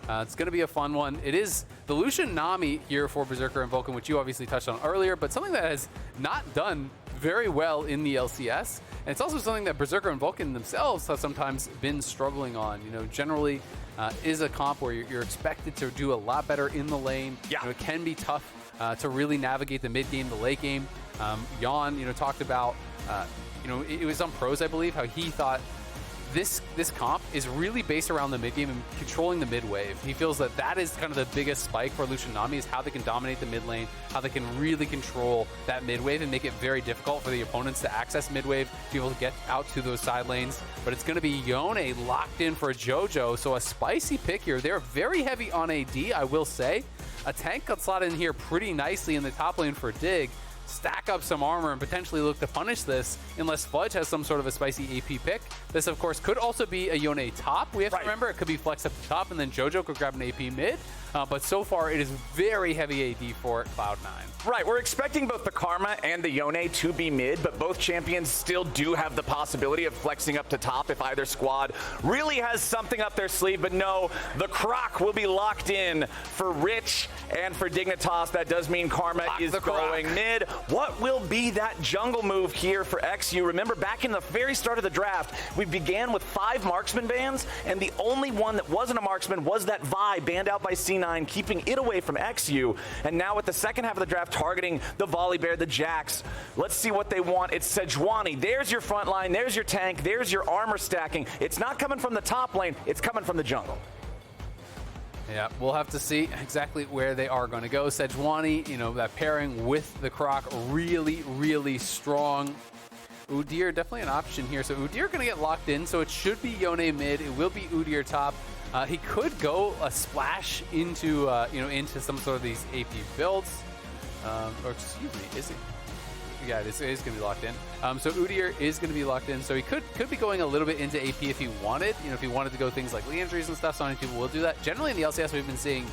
It's going to be a fun one. It is the Lucian Nami here for Berserker and Vulcan, which you obviously touched on earlier, but something that has not done very well in the LCS. And it's also something that Berserker and Vulcan themselves have sometimes been struggling on. Generally is a comp where you're expected to do a lot better in the lane. Yeah. It can be tough to really navigate the mid game, the late game. Yone, talked about, it was on Pros, I believe, how he thought this comp is really based around the mid game and controlling the mid wave. He feels that that is kind of the biggest spike for Lucian Nami, is how they can dominate the mid lane, how they can really control that mid wave and make it very difficult for the opponents to access mid wave, to be able to get out to those side lanes. But it's going to be Yone locked in for Jojo, so a spicy pick here. They're very heavy on AD, I will say. A tank got slotted in here pretty nicely in the top lane for Dig. Stack up some armor and potentially look to punish this unless Fudge has some sort of a spicy AP pick. This, of course, could also be a Yone top. We have to remember it could be flex up the top and then Jojo could grab an AP mid. But so far, it is very heavy AD for Cloud9. Right, we're expecting both the Karma and the Yone to be mid, but both champions still do have the possibility of flexing up to top if either squad really has something up their sleeve. But no, the Croc will be locked in for Rich and for Dignitas. That does mean Karma is going mid. What will be that jungle move here for eXyu? Remember, back in the very start of the draft, we began with 5 marksman bans, and the only one that wasn't a marksman was that Vi banned out by C9, keeping it away from eXyu. And now with the second half of the draft targeting the Volibear, the Jax, let's see what they want. It's Sejuani. There's your front line, there's your tank, there's your armor stacking. It's not coming from the top lane, it's coming from the jungle. Yeah, we'll have to see exactly where they are going to go. Sejuani, that pairing with the Croc, really, really strong. Udyr, definitely an option here. So Udyr going to get locked in, so it should be Yone mid. It will be Udyr top. He could go a splash into, into some sort of these AP builds. Or excuse me, is he? Yeah, it is going to be locked in. So Udyr is going to be locked in. So he could be going a little bit into AP if he wanted. If he wanted to go things like Leandries and stuff, so many people will do that. Generally in the LCS, we've been seeing,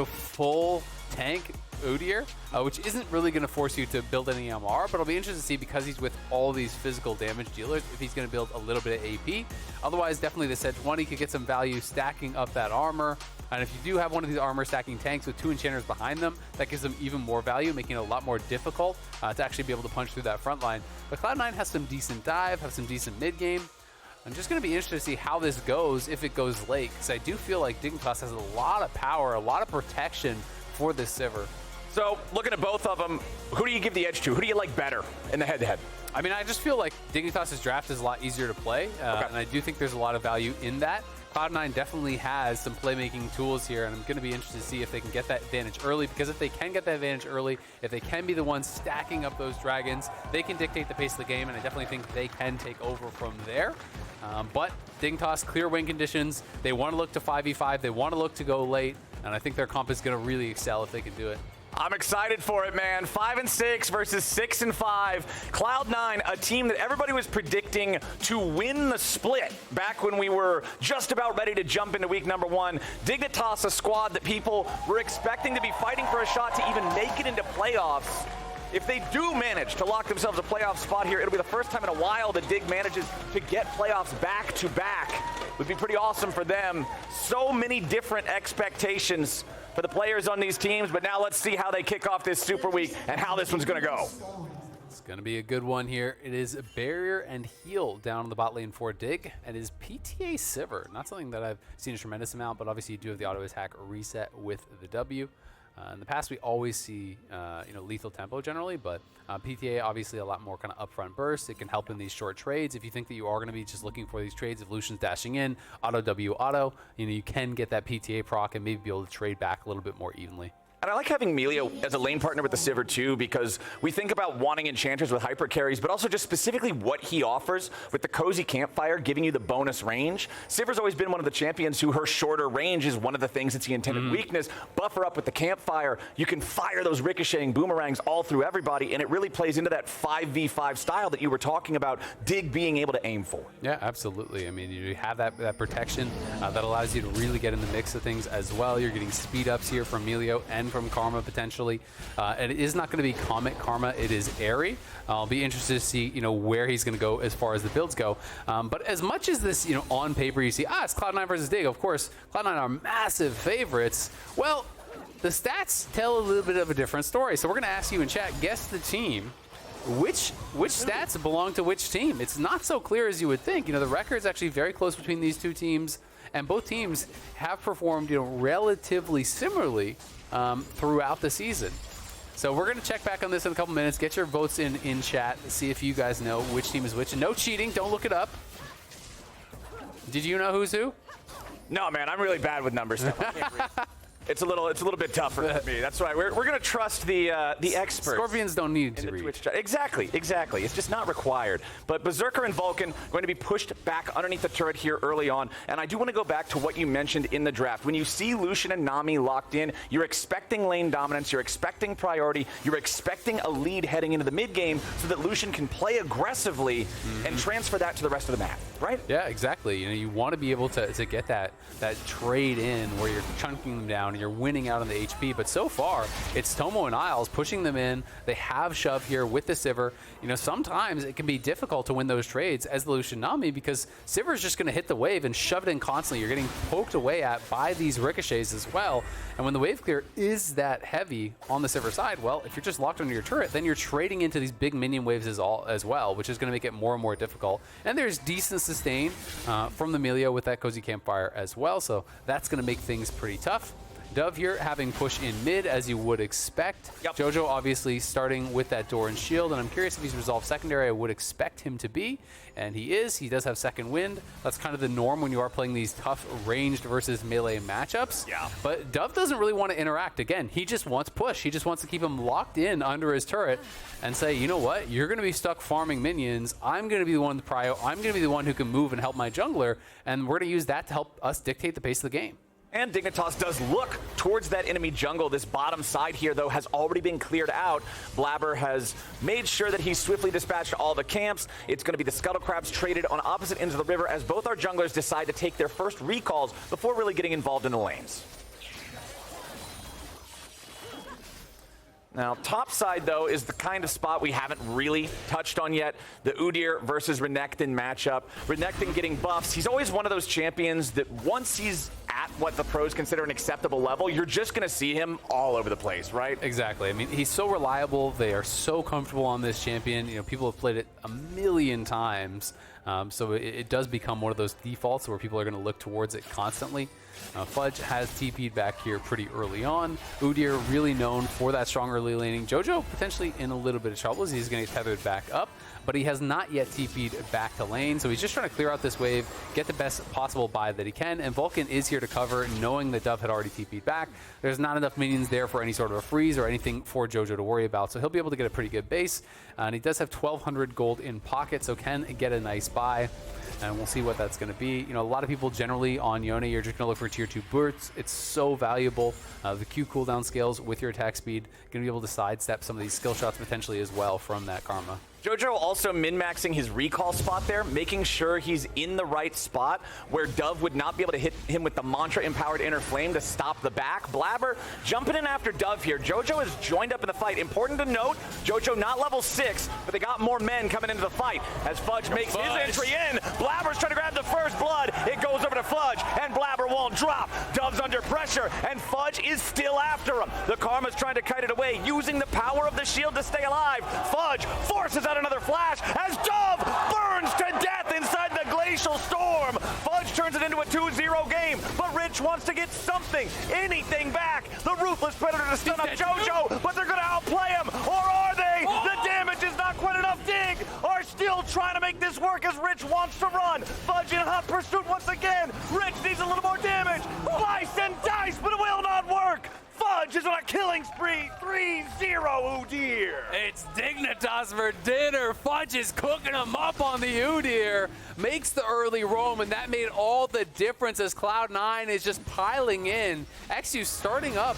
full tank Udyr, which isn't really going to force you to build any MR, but I'll be interested to see, because he's with all these physical damage dealers, if he's going to build a little bit of AP. Otherwise, definitely the Sejuani could get some value stacking up that armor. And if you do have one of these armor stacking tanks with 2 enchanters behind them, that gives them even more value, making it a lot more difficult to actually be able to punch through that front line. But Cloud9 has some decent dive, have some decent mid game. I'm just going to be interested to see how this goes if it goes late, because I do feel like Dignitas has a lot of power, a lot of protection for this Sivir. So, looking at both of them, who do you give the edge to? Who do you like better in the head-to-head? I mean, I just feel like Dignitas' draft is a lot easier to play, and I do think there's a lot of value in that. Cloud9 definitely has some playmaking tools here, and I'm going to be interested to see if they can get that advantage early, because if they can get that advantage early, if they can be the ones stacking up those dragons, they can dictate the pace of the game, and I definitely think they can take over from there. But Dignitas, clear win conditions. They want to look to 5v5. They want to look to go late, and I think their comp is going to really excel if they can do it. I'm excited for it, man. 5-6 versus 6-5. Cloud9, a team that everybody was predicting to win the split back when we were just about ready to jump into week number 1. Dignitas, a squad that people were expecting to be fighting for a shot to even make it into playoffs. If they do manage to lock themselves a playoff spot here, it'll be the first time in a while that Dig manages to get playoffs back to back. Would be pretty awesome for them. So many different expectations for the players on these teams, but now let's see how they kick off this Super Week and how this one's going to go. It's going to be a good one here. It is Barrier and Heal down on the bot lane for Dig, and it is PTA Sivir. Not something that I've seen a tremendous amount, but obviously you do have the auto attack reset with the W. In the past, we always see lethal tempo generally, but PTA obviously a lot more kind of upfront burst. It can help in these short trades. If you think that you are going to be just looking for these trades, if Lucian's dashing in, auto W auto, you can get that PTA proc and maybe be able to trade back a little bit more evenly. And I like having Milio as a lane partner with the Sivir too, because we think about wanting enchanters with hyper carries, but also just specifically what he offers with the cozy campfire, giving you the bonus range. Sivir's always been one of the champions who her shorter range is one of the things that's the intended weakness. Buffer up with the campfire. You can fire those ricocheting boomerangs all through everybody, and it really plays into that 5v5 style that you were talking about, Dig being able to aim for. Yeah, absolutely. I mean, you have that protection that allows you to really get in the mix of things as well. You're getting speed ups here from Milio and from Karma potentially. And it is not going to be Comet Karma, it is Airy. I'll be interested to see, where he's going to go as far as the builds go. But as much as this, on paper you see, it's Cloud9 versus Dig. Of course, Cloud9 are massive favorites. Well, the stats tell a little bit of a different story. So we're going to ask you in chat, guess the team. Which stats belong to which team? It's not so clear as you would think. The record's actually very close between these two teams, and both teams have performed, relatively similarly throughout the season. So we're going to check back on this in a couple minutes. Get your votes in chat. See if you guys know which team is which. And no cheating. Don't look it up. Did you know who's who? No, man, I'm really bad with numbers stuff. I can't read. It's a little bit tougher for me. That's why we're going to trust the experts. Scorpions don't need to read. Exactly. It's just not required. But Berserker and Vulcan going to be pushed back underneath the turret here early on. And I do want to go back to what you mentioned in the draft. When you see Lucian and Nami locked in, you're expecting lane dominance, you're expecting priority, you're expecting a lead heading into the mid game so that Lucian can play aggressively and transfer that to the rest of the map, right? Yeah, exactly. You want to be able to get that trade in where you're chunking them down and you're winning out on the HP. But so far, it's Tomo and Isles pushing them in. They have shove here with the Sivir. Sometimes it can be difficult to win those trades as the Lucian Nami because Sivir is just going to hit the wave and shove it in constantly. You're getting poked away at by these ricochets as well. And when the wave clear is that heavy on the Sivir side, well, if you're just locked under your turret, then you're trading into these big minion waves as well, which is going to make it more and more difficult. And there's decent sustain from the Milio with that cozy campfire as well. So that's going to make things pretty tough. Dove here having push in mid, as you would expect. Yep. Jojo obviously starting with that door and shield, and I'm curious if he's resolved secondary. I would expect him to be, and he is. He does have second wind. That's kind of the norm when you are playing these tough ranged versus melee matchups. Yeah. But Dove doesn't really want to interact. Again, he just wants push. He just wants to keep him locked in under his turret and say, you know what? You're going to be stuck farming minions. I'm going to be the one to prio. I'm going to be the one who can move and help my jungler, and we're going to use that to help us dictate the pace of the game. And Dignitas does look towards that enemy jungle. This bottom side here, though, has already been cleared out. Blaber has made sure that he's swiftly dispatched all the camps. It's going to be the Scuttle Crabs traded on opposite ends of the river as both our junglers decide to take their first recalls before really getting involved in the lanes. Now, top side, though, is the kind of spot we haven't really touched on yet. The Udyr versus Renekton matchup. Renekton getting buffs. He's always one of those champions that once he's at what the pros consider an acceptable level, you're just going to see him all over the place, right? Exactly. I mean, he's so reliable. They are so comfortable on this champion. People have played it a million times. So it does become one of those defaults where people are going to look towards it constantly. Fudge has TP'd back here pretty early on. Udyr really known for that strong early laning. Jojo potentially in a little bit of trouble as he's going to get tethered back up, but he has not yet TP'd back to lane, so he's just trying to clear out this wave, get the best possible buy that he can, and Vulcan is here to cover, knowing that Dove had already TP'd back. There's not enough minions there for any sort of a freeze or anything for Jojo to worry about, so he'll be able to get a pretty good base, and he does have 1,200 gold in pocket, so can get a nice buy. And we'll see what that's going to be. A lot of people generally on Yone, you're just going to look for tier 2 bursts. It's so valuable. The Q cooldown scales with your attack speed, going to be able to sidestep some of these skill shots potentially as well from that Karma. Jojo also min-maxing his recall spot there, making sure he's in the right spot where Dove would not be able to hit him with the Mantra-empowered Inner Flame to stop the back. Blaber jumping in after Dove here. Jojo has joined up in the fight. Important to note, Jojo not level 6, but they got more men coming into the fight as Fudge makes his entry in. Blaber's trying to grab the first blood. It goes over to Fudge, and Blaber won't drop. Dove's under pressure, and Fudge is still after him. The Karma's trying to kite it away, using the power of the shield to stay alive. Fudge forces out another flash as Dove burns to death inside the glacier. glacial storm. Fudge turns it into a 2-0 game, but Rich wants to get something, anything back. The Ruthless Predator to stun up Jojo, but they're going to outplay him, or are they? The damage is not quite enough. Dig are still trying to make this work as Rich wants to run. Fudge in hot pursuit once again. Rich needs a little more damage. Slice and dice, but it will not work. Fudge is on a killing spree. 3-0 Udyr. It's Dignitas for dinner. Fudge is cooking them up on the Udyr. Makes the early roam, and that made all the difference as Cloud9 is just piling in. eXyu starting up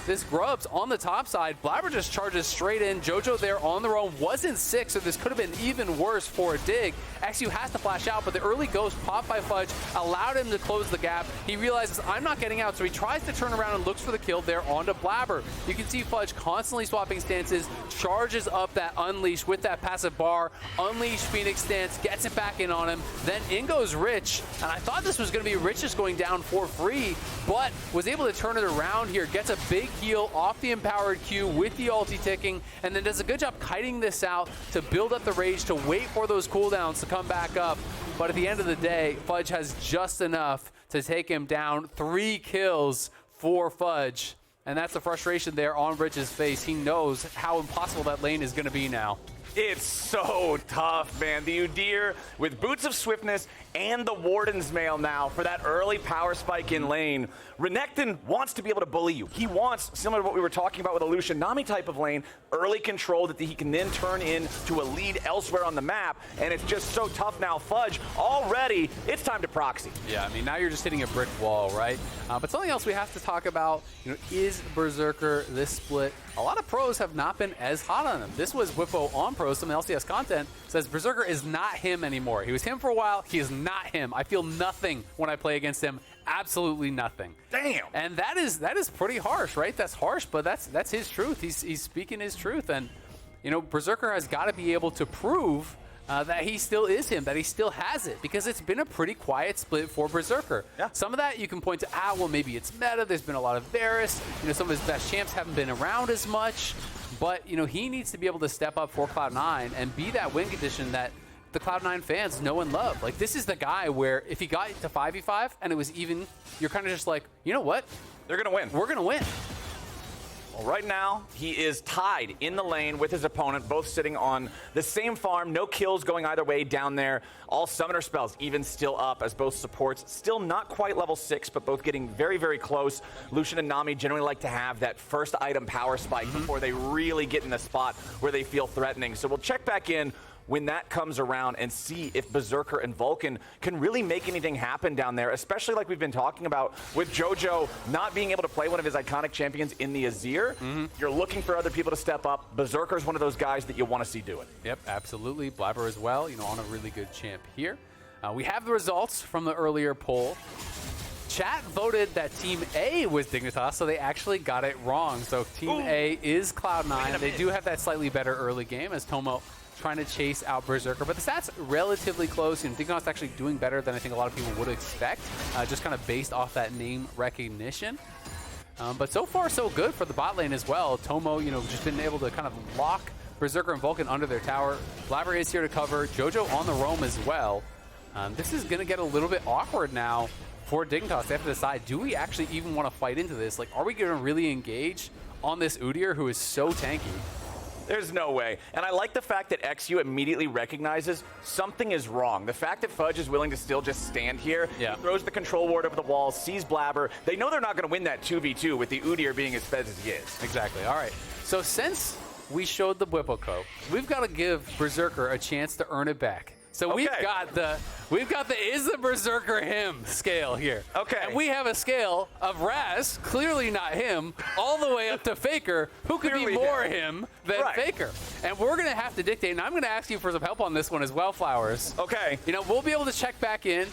this Grubs on the top side. Blaber just charges straight in. Jojo there on the roam wasn't sick, so this could have been even worse for Dig. eXyu has to flash out, but the early ghost popped by Fudge allowed him to close the gap. He realizes, I'm not getting out, so he tries to turn around and looks for the kill there onto Blaber. You can see Fudge constantly swapping stances, charges up that Unleash with that passive bar. Unleash Phoenix stance, gets it back in on him. Then in goes Rich, and I thought this was going to be Rich just going down for free, but was able to turn it around here. Gets a big heal off the empowered Q with the ulti ticking, and then does a good job kiting this out to build up the rage, to wait for those cooldowns to come back up. But at the end of the day, Fudge has just enough to take him down. 3 kills for Fudge. And that's the frustration there on Rich's face. He knows how impossible that lane is going to be now. It's so tough, man. The Udyr with Boots of Swiftness and the Warden's Mail now for that early power spike in lane. Renekton wants to be able to bully you. He wants, similar to what we were talking about with a Lucian Nami type of lane, early control that he can then turn into a lead elsewhere on the map, and it's just so tough now. Fudge, already, it's time to proxy. Yeah, I mean, now you're just hitting a brick wall, right? But something else we have to talk about, is Berserker this split? A lot of pros have not been as hot on him. This was Whippo on pros, some LCS content says Berserker is not him anymore. He was him for a while, he is not him. I feel nothing when I play against him. Absolutely nothing. Damn. And that is pretty harsh, right? That's harsh, but that's his truth. He's speaking his truth, and Berserker has got to be able to prove that he still is him, that he still has it, because it's been a pretty quiet split for Berserker. Yeah. Some of that you can point to, well, maybe it's meta. There's been a lot of Varus. Some of his best champs haven't been around as much, but he needs to be able to step up for Cloud9 and be that win condition that the Cloud9 fans know and love. Like, this is the guy where if he got to 5v5 and it was even, you're kind of just like, you know what? They're going to win. We're going to win. Well, right now, he is tied in the lane with his opponent, both sitting on the same farm. No kills going either way down there. All summoner spells even still up as both supports still not quite level 6, but both getting very, very close. Lucian and Nami generally like to have that first item power spike before they really get in the spot where they feel threatening. So we'll check back in when that comes around and see if Berserker and Vulcan can really make anything happen down there, especially like we've been talking about with Jojo not being able to play one of his iconic champions in the Azir. You're looking for other people to step up. Berserker's one of those guys that you want to see do it. Yep, absolutely. Blaber as well, on a really good champ here. We have the results from the earlier poll. Chat voted that Team A was Dignitas, so they actually got it wrong. So Team A is Cloud9. They do have that slightly better early game as Tomo trying to chase out Berserker, but the stats relatively close. Dignitas actually doing better than I think a lot of people would expect, just kind of based off that name recognition. But so far, so good for the bot lane as well. Tomo, just been able to kind of lock Berserker and Vulcan under their tower. Blaber is here to cover. Jojo on the roam as well. This is going to get a little bit awkward now for Dignitas. They have to decide, do we actually even want to fight into this? Like, are we going to really engage on this Udyr who is so tanky? There's no way. And I like the fact that eXyu immediately recognizes something is wrong. The fact that Fudge is willing to still just stand here, throws the control ward over the wall, sees Blaber. They know they're not going to win that 2v2 with the Udyr being as fed as he is. Exactly. All right. So since we showed the Whippo Cope, we've got to give Berserker a chance to earn it back. So we've got the is the Berserker him scale here. Okay. And we have a scale of Raz, clearly not him, all the way up to Faker, who could Clearly be more him than Faker. And we're going to have to dictate, and I'm going to ask you for some help on this one as well, Flowers. Okay. We'll be able to check back in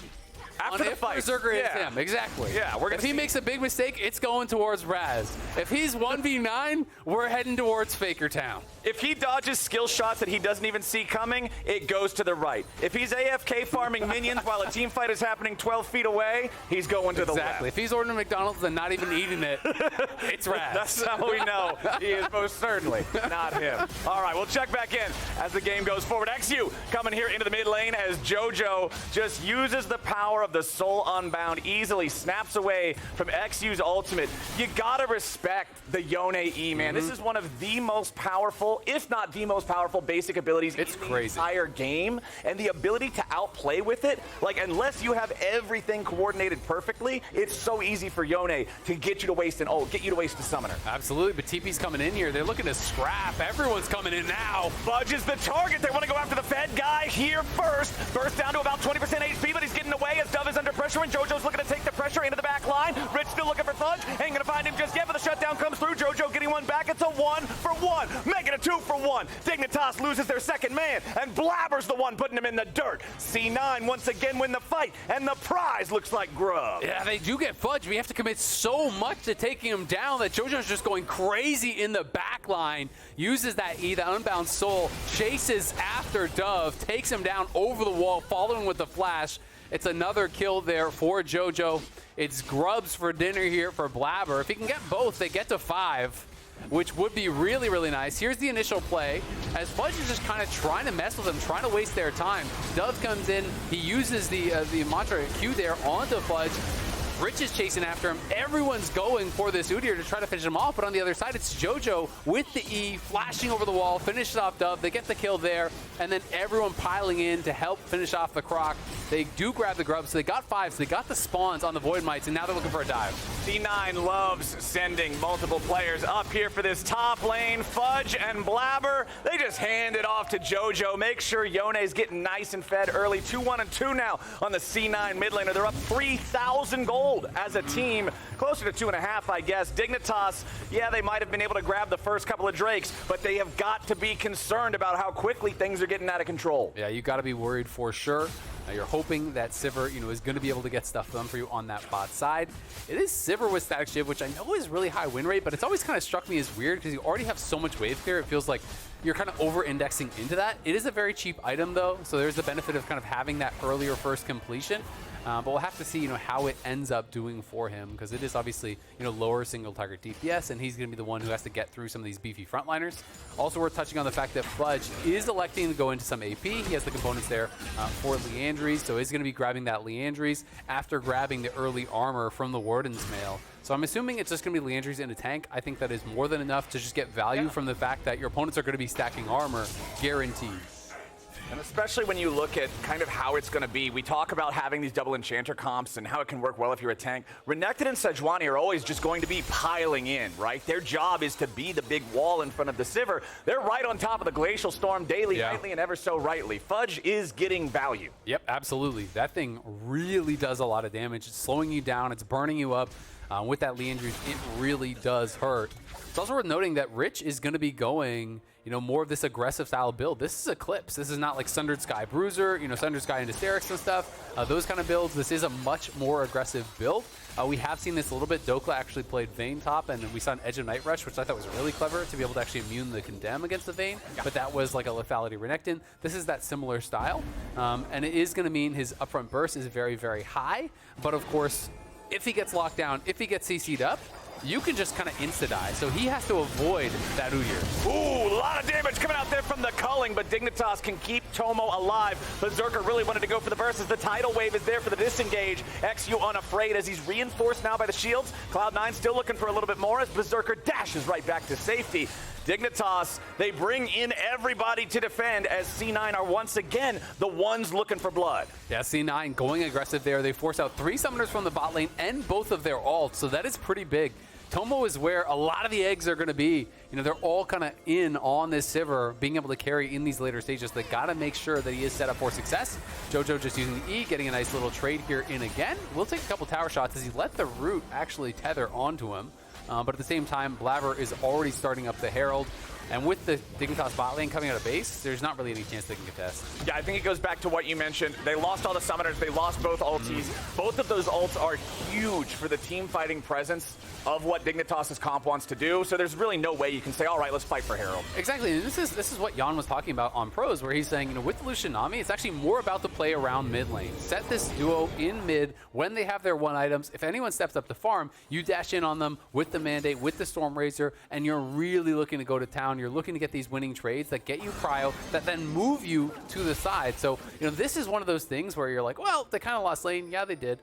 After the if fight. Berserker hits him. Exactly. Yeah, we're gonna if he see. makes a big mistake, it's going towards Raz. If he's 1v9, we're heading towards Faker Town. If he dodges skill shots that he doesn't even see coming, it goes to the right. If he's AFK farming minions while a team fight is happening 12 feet away, he's going to the left. Exactly. If he's ordering McDonald's and not even eating it, it's Raz. That's how we know he is most certainly not him. All right, we'll check back in as the game goes forward. eXyu coming here into the mid lane as Jojo just uses the power of the Soul Unbound, easily snaps away from eXyu's ultimate. You gotta respect the Yone E, man. This is one of the most powerful, if not the most powerful basic abilities in the entire game. And the ability to outplay with it, like unless you have everything coordinated perfectly, it's so easy for Yone to get you to waste an ult, get you to waste a summoner. Absolutely, but TP's coming in here. They're looking to scrap. Everyone's coming in now. Fudge is the target. They want to go after the Fed guy here first. Burst down to about 20% HP, but he's getting away as Dove is under pressure, and Jojo's looking to take the pressure into the back line. Rich still looking for Fudge. Ain't gonna find him just yet, but the shutdown comes through. Jojo getting one back. It's a 1-for-1. Make it a 2-for-1. Dignitas loses their second man, and Blaber's the one putting him in the dirt. C9 once again win the fight, and the prize looks like grub. Yeah, they do get Fudge. We have to commit so much to taking him down that Jojo's just going crazy in the back line. Uses that E, the Unbound Soul, chases after Dove, takes him down over the wall, following with the flash. It's another kill there for Jojo. It's grubs for dinner here for Blaber. If he can get both, they get to 5, which would be really, really nice. Here's the initial play, as Fudge is just kind of trying to mess with them, trying to waste their time. Dove comes in, he uses the mantra Q there onto Fudge. Rich is chasing after him. Everyone's going for this Udyr to try to finish him off, but on the other side, it's Jojo with the E, flashing over the wall, finishes off Dove. They get the kill there, and then everyone piling in to help finish off the Croc. They do grab the grubs, so they got 5, so they got the spawns on the Void Mites, and now they're looking for a dive. C9 loves sending multiple players up here for this top lane. Fudge and Blaber, they just hand it off to Jojo. Make sure Yone's getting nice and fed early. 2-1 and 2 now on the C9 mid laner. They're up 3,000 gold as a team, closer to 2.5, I guess. Dignitas, yeah, they might have been able to grab the first couple of Drakes, but they have got to be concerned about how quickly things are getting out of control. Yeah, you got to be worried for sure. You're hoping that Sivir, is going to be able to get stuff done for you on that bot side. It is Sivir with Static Shiv, which I know is really high win rate, but it's always kind of struck me as weird because you already have so much wave clear. It feels like you're kind of over-indexing into that. It is a very cheap item, though, so there's the benefit of kind of having that earlier first completion. But we'll have to see, how it ends up doing for him, because it is obviously, lower single target DPS, and he's going to be the one who has to get through some of these beefy frontliners. Also worth touching on the fact that Fudge is electing to go into some AP. He has the components there for Leandries, so he's going to be grabbing that Leandries after grabbing the early armor from the Warden's Mail. So I'm assuming it's just going to be Leandries in a tank. I think that is more than enough to just get value from the fact that your opponents are going to be stacking armor, guaranteed. And especially when you look at kind of how it's going to be. We talk about having these double enchanter comps and how it can work well if you're a tank. Renekton and Sejuani are always just going to be piling in, right? Their job is to be the big wall in front of the Sivir. They're right on top of the Glacial Storm daily, nightly, and ever so rightly. Fudge is getting value. Yep, absolutely. That thing really does a lot of damage. It's slowing you down. It's burning you up. With that Leandries, it really does hurt. It's also worth noting that Rich is going to be going, more of this aggressive style build. This is Eclipse. This is not like Sundered Sky Bruiser, Sundered Sky and Hysterics and stuff. Those kind of builds. This is a much more aggressive build. We have seen this a little bit. Dokla actually played Vayne top, and we saw an Edge of Night Rush, which I thought was really clever to be able to actually immune the Condemn against the Vayne, but that was like a lethality Renekton. This is that similar style, and it is going to mean his upfront burst is very, very high, but of course, if he gets locked down, if he gets CC'd up, you can just kind of insta-die. So he has to avoid that Udyr. Ooh, a lot of damage coming out there from the culling, but Dignitas can keep Tomo alive. Berserker really wanted to go for the burst as the tidal wave is there for the disengage. eXyu unafraid as he's reinforced now by the shields. Cloud9 still looking for a little bit more as Berserker dashes right back to safety. Dignitas, they bring in everybody to defend as C9 are once again the ones looking for blood. Yeah, C9 going aggressive there. They force out 3 summoners from the bot lane and both of their ults, so that is pretty big. Tomo is where a lot of the eggs are going to be. They're all kind of in on this Sivir, being able to carry in these later stages. They got to make sure that he is set up for success. Jojo just using the E, getting a nice little trade here in again. We'll take a couple tower shots as he let the root actually tether onto him. But at the same time, Blaber is already starting up the Herald. And with the Dignitas bot lane coming out of base, there's not really any chance they can contest. Yeah, I think it goes back to what you mentioned. They lost all the summoners. They lost both ultis. Both of those ults are huge for the team fighting presence of what Dignitas' comp wants to do. So there's really no way you can say, all right, let's fight for Herald. Exactly, and this is what Yone was talking about on Pros, where he's saying, you know, with Lucian Nami, it's actually more about the play around mid lane. Set this duo in mid when they have their one items. If anyone steps up to farm, you dash in on them with the mandate, with the Stormrazor, and you're really looking to go to town. You're looking to get these winning trades that get you cryo, that then move you to the side. So, you know, this is one of those things where you're like, well, they kind of lost lane. Yeah, they did.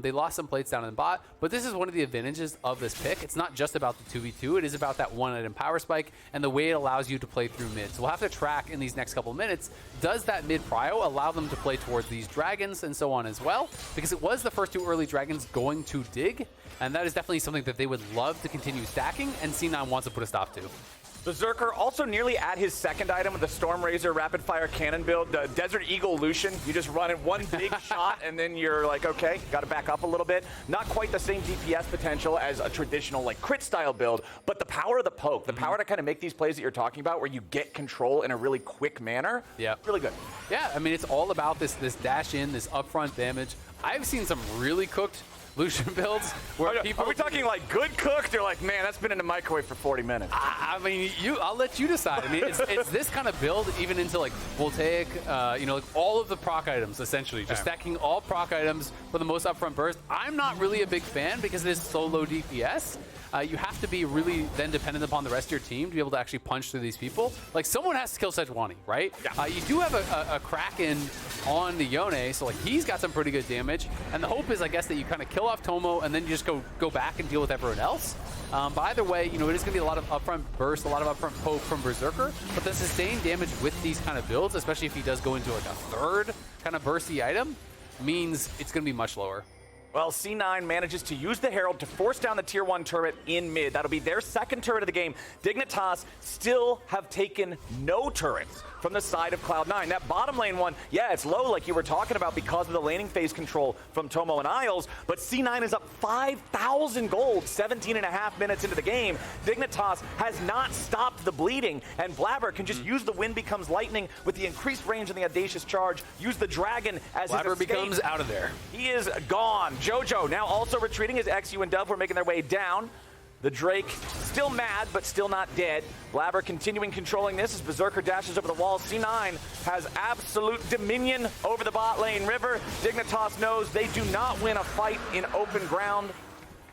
They lost some plates down in the bot, but this is one of the advantages of this pick. It's not just about the 2v2. It is about that one item power spike and the way it allows you to play through mid. So we'll have to track in these next couple minutes, does that mid prio allow them to play towards these dragons and so on as well? Because it was the first 2 early dragons going to dig, and that is definitely something that they would love to continue stacking, and C9 wants to put a stop to. Berserker also nearly at his second item with the Stormrazor rapid fire cannon build, the Desert Eagle Lucian. You just run in one big shot and then you're like, okay, got to back up a little bit. Not quite the same DPS potential as a traditional like crit style build, but the power of the poke, the power to kind of make these plays that you're talking about where you get control in a really quick manner. Yeah, really good. Yeah, I mean, it's all about this dash in, this upfront damage. I've seen some really cooked Lucian builds where people... Are we talking like good cooked or like, man, that's been in the microwave for 40 minutes? I mean, I'll let you decide. I mean, it's this kind of build even into like Voltaic, you know, like all of the proc items essentially. Just stacking all proc items for the most upfront burst. I'm not really a big fan because it is so low DPS. You have to be really then dependent upon the rest of your team to be able to actually punch through these people. Like, someone has to kill Sejuani, right? Yeah. You do have a Kraken on the Yone, so like he's got some pretty good damage. And the hope is, I guess, that you kind of kill off Tomo and then you just go back and deal with everyone else. But either way, you know, it is going to be a lot of upfront burst, a lot of upfront poke from Berserker. But the sustained damage with these kind of builds, especially if he does go into like a third kind of bursty item, means it's going to be much lower. Well, C9 manages to use the Herald to force down the tier 1 turret in mid. That'll be their second turret of the game. Dignitas still have taken no turrets from the side of Cloud9. That bottom lane one, yeah, it's low like you were talking about because of the laning phase control from Tomo and Isles, but C9 is up 5,000 gold 17.5 minutes into the game. Dignitas has not stopped the bleeding, and Blaber can just use the wind becomes lightning with the increased range and the audacious charge, use the dragon as his Blaber escape. becomes out of there. He is gone. Jojo now also retreating as eXyu and Dove were making their way down. The Drake still mad, but still not dead. Blaber continuing controlling this as Berserker dashes over the wall. C9 has absolute dominion over the bot lane river. Dignitas knows they do not win a fight in open ground,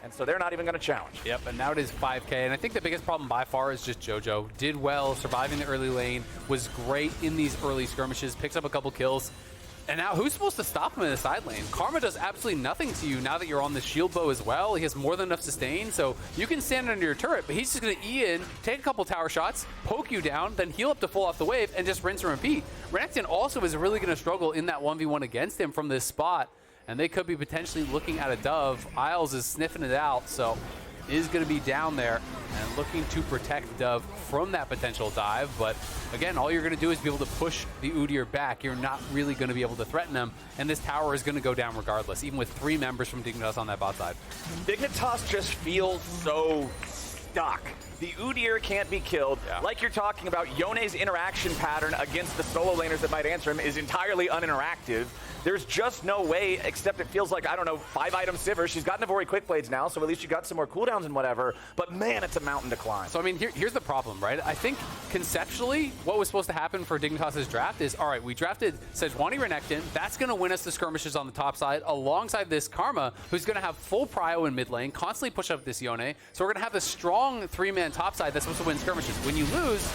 and so they're not even going to challenge. Yep, and now it is 5K, and I think the biggest problem by far is just Jojo. Did well, surviving the early lane, was great in these early skirmishes, picks up a couple kills. And now who's supposed to stop him in the side lane? Karma does absolutely nothing to you now that you're on the shield bow as well. He has more than enough sustain, so you can stand under your turret, but he's just going to E in, take a couple tower shots, poke you down, then heal up to full off the wave, and just rinse and repeat. Renekton also is really going to struggle in that 1v1 against him from this spot, and they could be potentially looking at a Dove. Isles is sniffing it out, so is going to be down there and looking to protect Dove from that potential dive. But again, all you're going to do is be able to push the Udyr back. You're not really going to be able to threaten them, and this tower is going to go down regardless, even with 3 members from Dignitas on that bot side. Dignitas just feels so stuck. The Udyr can't be killed. Yeah. Like you're talking about, Yone's interaction pattern against the solo laners that might answer him is entirely uninteractive. There's just no way, except it feels like, I don't know, 5-item Sivir. She's got Navori Quick Blades now, so at least you got some more cooldowns and whatever. But man, it's a mountain to climb. So I mean, here's the problem, right? I think conceptually, what was supposed to happen for Dignitas' draft is, all right, we drafted Sejuani Renekton. That's going to win us the skirmishes on the top side, alongside this Karma, who's going to have full prio in mid lane, constantly push up this Yone. So we're going to have a strong 3-man top side that's supposed to win skirmishes. When you lose,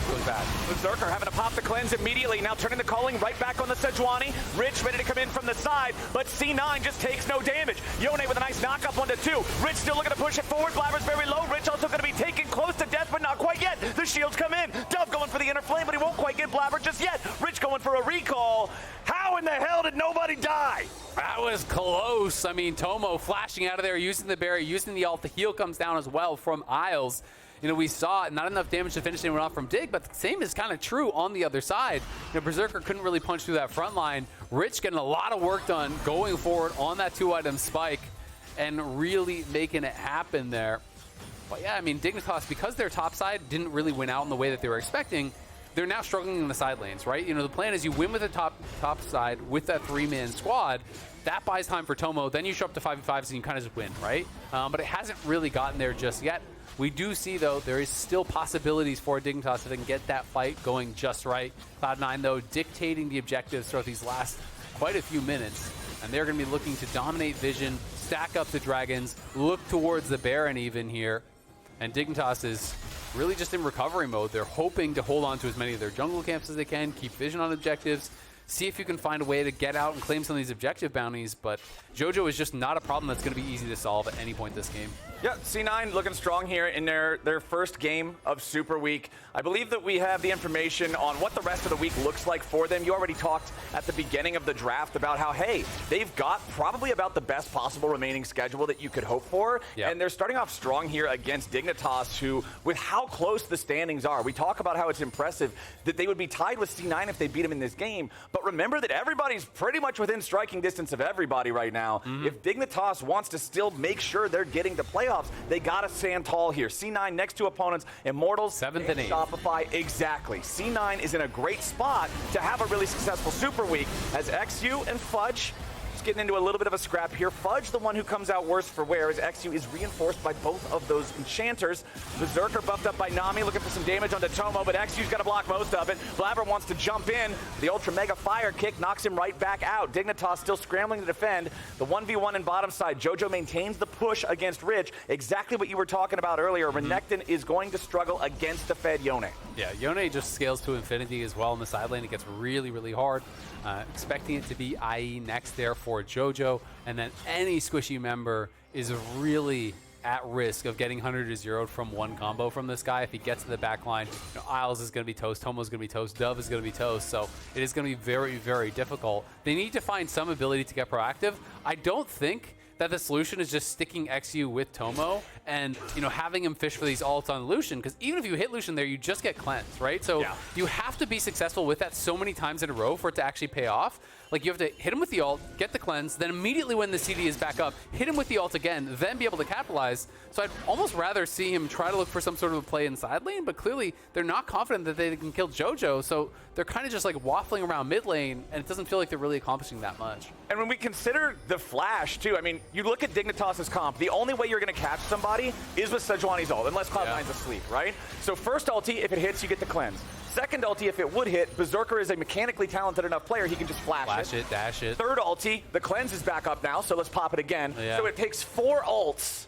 really bad. Berserker having to pop the cleanse immediately. Now turning the calling right back on the Sejuani. Rich ready to come in from the side, but C9 just takes no damage. Yone with a nice knock up onto 2. Rich still looking to push it forward. Blaber's very low. Rich also going to be taken close to death, but not quite yet. The shields come in. Dove going for the inner flame, but he won't quite get Blaber just yet. Rich going for a recall. How in the hell did nobody die? That was close. I mean, Tomo flashing out of there, using the barrier, using the ult. The heal comes down as well from Isles. You know, we saw not enough damage to finish anyone off from Dig, but the same is kind of true on the other side. You know, Berserker couldn't really punch through that front line. Rich getting a lot of work done going forward on that 2-item spike and really making it happen there. Well, yeah, I mean, Dignitas, because their top side didn't really win out in the way that they were expecting, they're now struggling in the side lanes, right? You know, the plan is you win with the top side with that 3-man squad. That buys time for Tomo. Then you show up to 5v5s and you kind of just win, right? But it hasn't really gotten there just yet. We do see, though, there is still possibilities for Dignitas if they can get that fight going just right. Cloud9, though, dictating the objectives throughout these last quite a few minutes. And they're going to be looking to dominate vision, stack up the dragons, look towards the Baron even here. And Dignitas is really just in recovery mode. They're hoping to hold on to as many of their jungle camps as they can, keep vision on objectives, see if you can find a way to get out and claim some of these objective bounties. But Jojo is just not a problem that's going to be easy to solve at any point this game. Yeah, C9 looking strong here in their first game of Super Week. I believe that we have the information on what the rest of the week looks like for them. You already talked at the beginning of the draft about how, hey, they've got probably about the best possible remaining schedule that you could hope for. Yep. And they're starting off strong here against Dignitas, who, with how close the standings are, we talk about how it's impressive that they would be tied with C9 if they beat them in this game. But remember that everybody's pretty much within striking distance of everybody right now. If Dignitas wants to still make sure they're getting to playoffs, they gotta stand tall here. C9 next to opponents, Immortals, 7th and 8th. Shopify, exactly. C9 is in a great spot to have a really successful Super Week as eXyu and Fudge just getting into a little bit of a scrap here. Fudge, the one who comes out worse for wear, as eXyu is reinforced by both of those enchanters. Berserker buffed up by Nami, looking for some damage onto Tomo, but eXyu's got to block most of it. Blaber wants to jump in. The Ultra Mega Fire Kick knocks him right back out. Dignitas still scrambling to defend. The 1v1 in bottom side. Jojo maintains the push against Rich. Exactly what you were talking about earlier. Renekton is going to struggle against the fed Yone. Yeah, Yone just scales to infinity as well in the side lane. It gets really, really hard. Expecting it to be IE next there for Jojo, and then any squishy member is really at risk of getting 100 to 0'd from one combo from this guy. If he gets to the back line, you know, Isles is going to be toast, Tomo's going to be toast, Dove is going to be toast, so it is going to be very, very difficult. They need to find some ability to get proactive. I don't think that the solution is just sticking eXyu with Tomo and, you know, having him fish for these ults on Lucian, because even if you hit Lucian there, you just get cleansed, right? So you have to be successful with that so many times in a row for it to actually pay off. Like, you have to hit him with the ult, get the cleanse, then immediately when the CD is back up, hit him with the ult again, then be able to capitalize. So I'd almost rather see him try to look for some sort of a play in side lane, but clearly they're not confident that they can kill Jojo, so they're kind of just like waffling around mid lane, and it doesn't feel like they're really accomplishing that much. And when we consider the flash, too, I mean, you look at Dignitas' comp, the only way you're going to catch somebody is with Sejuani's ult, unless Cloud9's asleep, right? So first ulti, if it hits, you get the cleanse. Second ulti, if it would hit, Berserker is a mechanically talented enough player, he can just flash it, dash it. Third ulti, the cleanse is back up now, so let's pop it again. So it takes 4 ults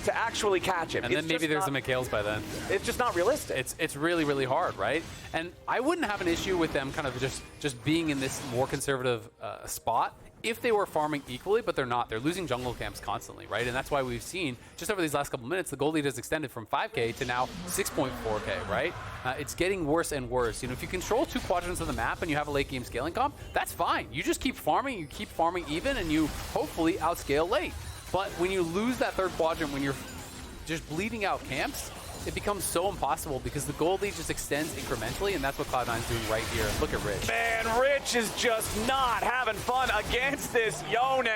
to actually catch him. And then maybe there's a McHale's by then. It's just not realistic. It's really, really hard, right? And I wouldn't have an issue with them kind of just being in this more conservative spot if they were farming equally, but they're not. They're losing jungle camps constantly, right? And that's why we've seen, just over these last couple minutes, the gold lead has extended from 5K to now 6.4K, right? It's getting worse and worse. You know, if you control 2 quadrants of the map and you have a late game scaling comp, that's fine. You just keep farming, you keep farming even, and you hopefully outscale late. But when you lose that 3rd quadrant, when you're just bleeding out camps, it becomes so impossible because the gold lead just extends incrementally, and that's what Cloud9's doing right here. Look at Rich. Man, Rich is just not having fun against this Yone.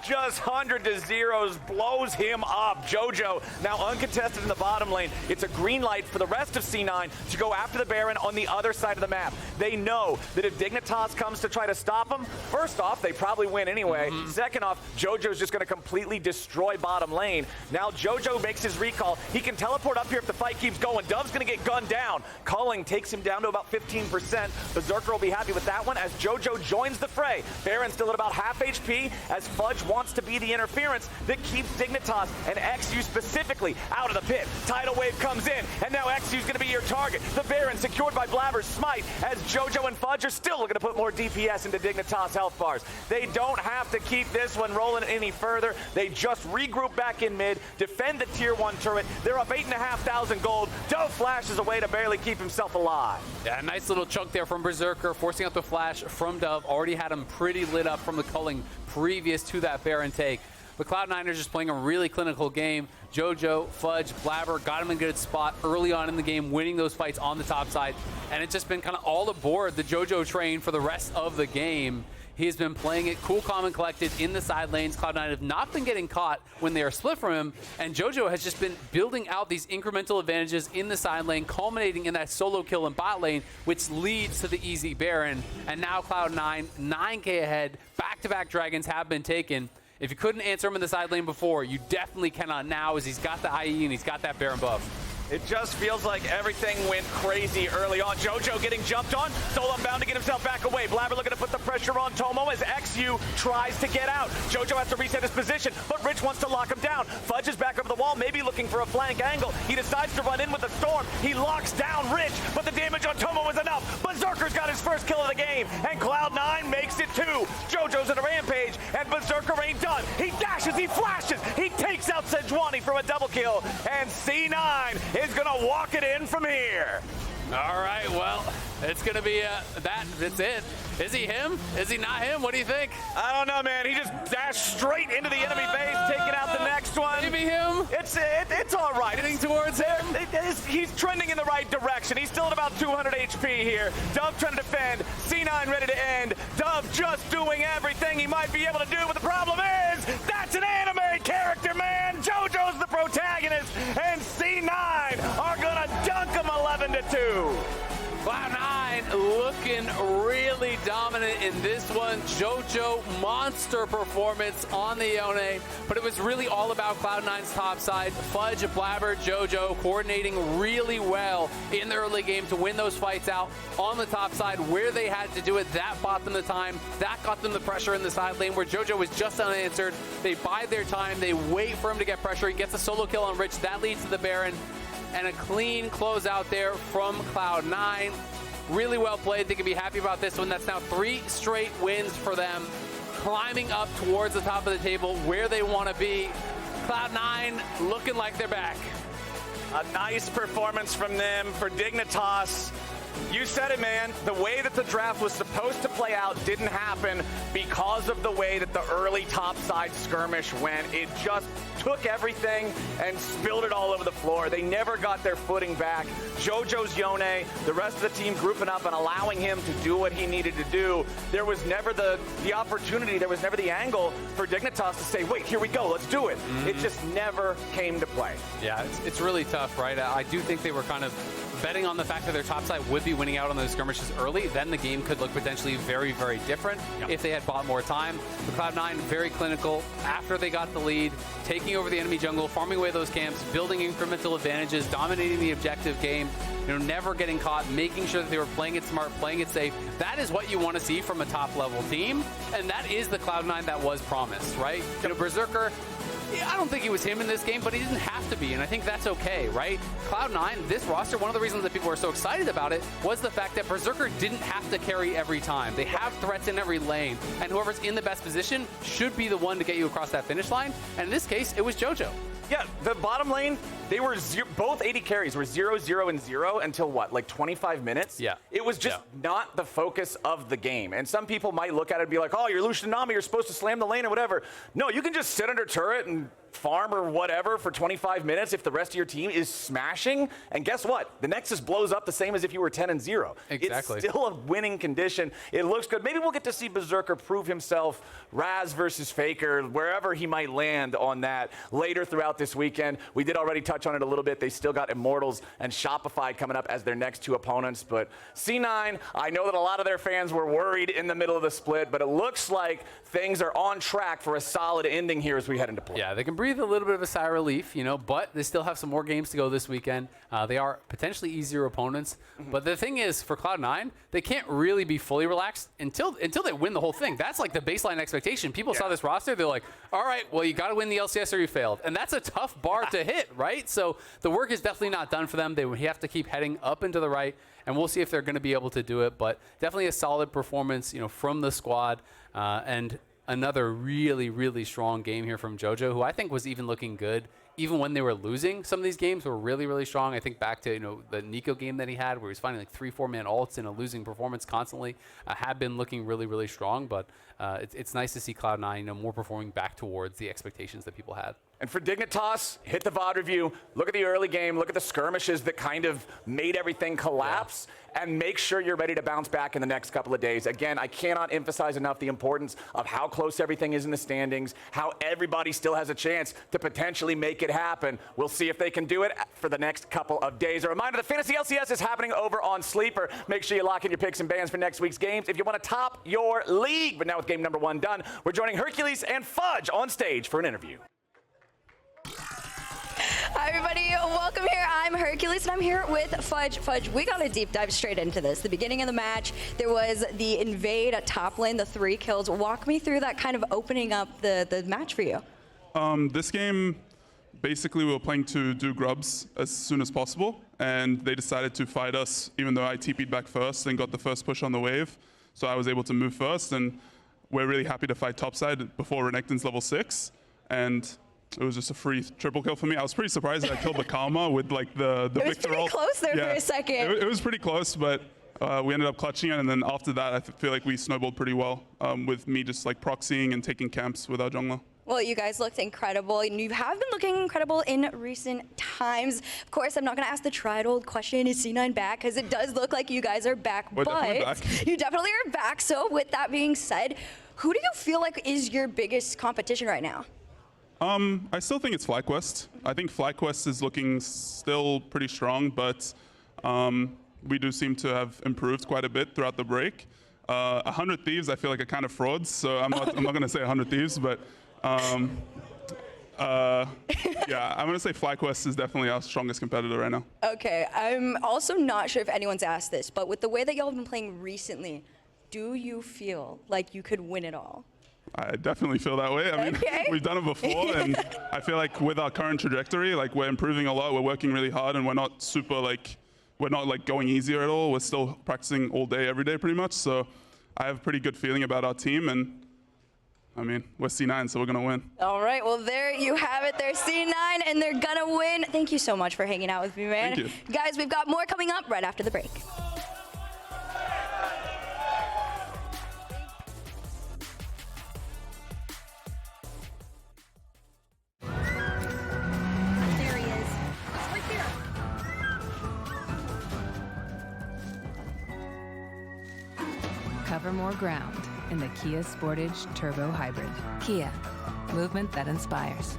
Just 100 to 0s, blows him up. Jojo now uncontested in the bottom lane. It's a green light for the rest of C9 to go after the Baron on the other side of the map. They know that if Dignitas comes to try to stop them, first off, they probably win anyway. Second off, Jojo's just going to completely destroy bottom lane. Now Jojo makes his recall. He can teleport up here if the fight keeps going. Dove's going to get gunned down. Culling takes him down to about 15%. Berserker will be happy with that one as Jojo joins the fray. Baron still at about half HP as Fudge wants to be the interference that keeps Dignitas and eXyu specifically out of the pit. Tidal wave comes in, and now eXyu's going to be your target. The Baron secured by Blaber's smite as Jojo and Fudge are still looking to put more DPS into Dignitas health bars. They don't have to keep this one rolling any further. They just regroup back in mid, defend the tier 1 turret. They're up 8,500 gold. Dove flashes away to barely keep himself alive. Yeah, a nice little chunk there from Berserker, forcing out the flash from Dove. Already had him pretty lit up from the culling previous to that Baron take. But Cloud9 are just playing a really clinical game. Jojo, Fudge, Blaber got him in a good spot early on in the game, winning those fights on the top side. And it's just been kind of all aboard the Jojo train for the rest of the game. He has been playing it cool, calm, and collected in the side lanes. Cloud9 have not been getting caught when they are split from him, and Jojo has just been building out these incremental advantages in the side lane, culminating in that solo kill in bot lane, which leads to the easy Baron. And now Cloud9, 9K ahead, back-to-back dragons have been taken. If you couldn't answer him in the side lane before, you definitely cannot now, as he's got the IE and he's got that Baron buff. It just feels like everything went crazy early on. Jojo getting jumped on. Solon bound to get himself back away. Blaber looking to put the pressure on Tomo as eXyu tries to get out. Jojo has to reset his position, but Rich wants to lock him down. Fudge is back over the wall, maybe looking for a flank angle. He decides to run in with a storm. He locks down Rich, but the damage on Tomo is enough. Berserker's got his first kill of the game, and Cloud9 makes it 2. Jojo's in a rampage, and Berserker ain't done. He dashes, he flashes, he takes out Sejuani for a double kill, and C9 is gonna walk it in from here. All right, well, it's gonna be that's it. Is he him? Is he not him? What do you think? I don't know, man. He just dashed straight into the enemy base, taking out the next one. Maybe him? It's all right. Heading towards him? He's trending in the right direction. He's still at about 200 HP here. Dove trying to defend. C9 ready to end. Dove just doing everything he might be able to do, but the problem is that's an anime character, man. Jojo's the protagonist, and C9 are gonna dunk him 11-2. Cloud9 looking really dominant in this one. Jojo, monster performance on the Yone, but it was really all about Cloud9's top side. Fudge, Blaber, Jojo coordinating really well in the early game to win those fights out on the top side where they had to do it. That bought them the time. That got them the pressure in the side lane where Jojo was just unanswered. They bide their time. They wait for him to get pressure. He gets a solo kill on Rich. That leads to the Baron. And a clean closeout there from Cloud9. Really well played. They can be happy about this one. That's now 3 straight wins for them, climbing up towards the top of the table where they want to be. Cloud9 looking like they're back. A nice performance from them for Dignitas. You said it, man. The way that the draft was supposed to play out didn't happen because of the way that the early topside skirmish went. It just took everything and spilled it all over the floor. They never got their footing back. Jojo's Yone, the rest of the team grouping up and allowing him to do what he needed to do. There was never the opportunity, there was never the angle for Dignitas to say, wait, here we go, let's do it. It just never came to play. Yeah, it's really tough, right? I do think they were kind of betting on the fact that their top side would be winning out on those skirmishes early. Then the game could look potentially very, very different if they had bought more time. The Cloud9 very clinical after they got the lead, taking over the enemy jungle, farming away those camps, building incremental advantages, dominating the objective game, never getting caught, making sure that they were playing it smart, playing it safe. That is what you want to see from a top-level team, and that is the Cloud9 that was promised, right? Berserker, I don't think he was him in this game, but he didn't have to be, and I think that's okay, right? Cloud9, this roster, one of the reasons that people are so excited about it was the fact that Berserker didn't have to carry every time. They have threats in every lane, and whoever's in the best position should be the one to get you across that finish line, and in this case, it was Jojo. Yeah, the bottom lane, they were both AD carries were 0, 0, and 0 until what, like 25 minutes? Yeah. It was just not the focus of the game. And some people might look at it and be like, oh, you're Lucian Nami, you're supposed to slam the lane or whatever. No, you can just sit under turret and farm or whatever for 25 minutes if the rest of your team is smashing. And guess what? The Nexus blows up the same as if you were 10 and 0. Exactly. It's still a winning condition. It looks good. Maybe we'll get to see Berserker prove himself, Raz versus Faker, wherever he might land on that later throughout this weekend. We did already touch on it a little bit. They still got Immortals and Shopify coming up as their next 2 opponents. But C9, I know that a lot of their fans were worried in the middle of the split, but it looks like things are on track for a solid ending here as we head into play. Yeah, they can breathe a little bit of a sigh of relief, but they still have some more games to go this weekend. They are potentially easier opponents. But the thing is, for Cloud9, they can't really be fully relaxed until they win the whole thing. That's like the baseline expectation. People saw this roster, they're like, all right, well, you got to win the LCS or you failed. And that's a tough bar to hit, right? So the work is definitely not done for them. They have to keep heading up and to the right, and we'll see if they're going to be able to do it. But definitely a solid performance, from the squad, and another really, really strong game here from Jojo, who I think was even looking good. Even when they were losing, some of these games were really, really strong. I think back to the Nico game that he had, where he was finding like 3-4 man ults in a losing performance constantly. Had been looking really, really strong, but it's nice to see Cloud9 more performing back towards the expectations that people had. And for Dignitas, hit the VOD review, look at the early game, look at the skirmishes that kind of made everything collapse, and make sure you're ready to bounce back in the next couple of days. Again, I cannot emphasize enough the importance of how close everything is in the standings, how everybody still has a chance to potentially make it happen. We'll see if they can do it for the next couple of days. A reminder, the Fantasy LCS is happening over on Sleeper. Make sure you lock in your picks and bans for next week's games if you want to top your league. But now with game number 1 done, we're joining Herculyse and Fudge on stage for an interview. Hi everybody, welcome here. I'm Herculyse and I'm here with Fudge. Fudge, we got to deep dive straight into this. The beginning of the match, there was the invade at top lane, the 3 kills. Walk me through that kind of opening up the match for you. This game, basically we were playing to do grubs as soon as possible, and they decided to fight us even though I TP'd back first and got the first push on the wave. So I was able to move first, and we're really happy to fight topside before Renekton's level 6. And it was just a free triple kill for me. I was pretty surprised that I killed the Karma with like the Victor ult. It was pretty close there for a second. It was pretty close, but we ended up clutching it, and then after that I feel like we snowballed pretty well with me just like proxying and taking camps with our jungler. Well, you guys looked incredible, and you have been looking incredible in recent times. Of course, I'm not going to ask the tried old question, is C9 back? Because it does look like you guys are back, We're definitely back. You definitely are back. So with that being said, who do you feel like is your biggest competition right now? I still think it's FlyQuest. I think FlyQuest is looking still pretty strong, but we do seem to have improved quite a bit throughout the break. 100 Thieves, I feel like are kind of frauds, so I'm not going to say 100 Thieves, but yeah, I'm going to say FlyQuest is definitely our strongest competitor right now. Okay, I'm also not sure if anyone's asked this, but with the way that y'all have been playing recently, do you feel like you could win it all? I definitely feel that way. I mean, we've done it before, and I feel like with our current trajectory, like we're improving a lot. We're working really hard, and we're not super like, we're not like going easier at all. We're still practicing all day, every day, pretty much. So I have a pretty good feeling about our team, and I mean, we're C9, so we're gonna win. All right, well there you have it. They're C9, and they're gonna win. Thank you so much for hanging out with me, man. Thank you. Guys, we've got more coming up right after the break. Cover more ground in the Kia Sportage Turbo Hybrid. Kia, movement that inspires.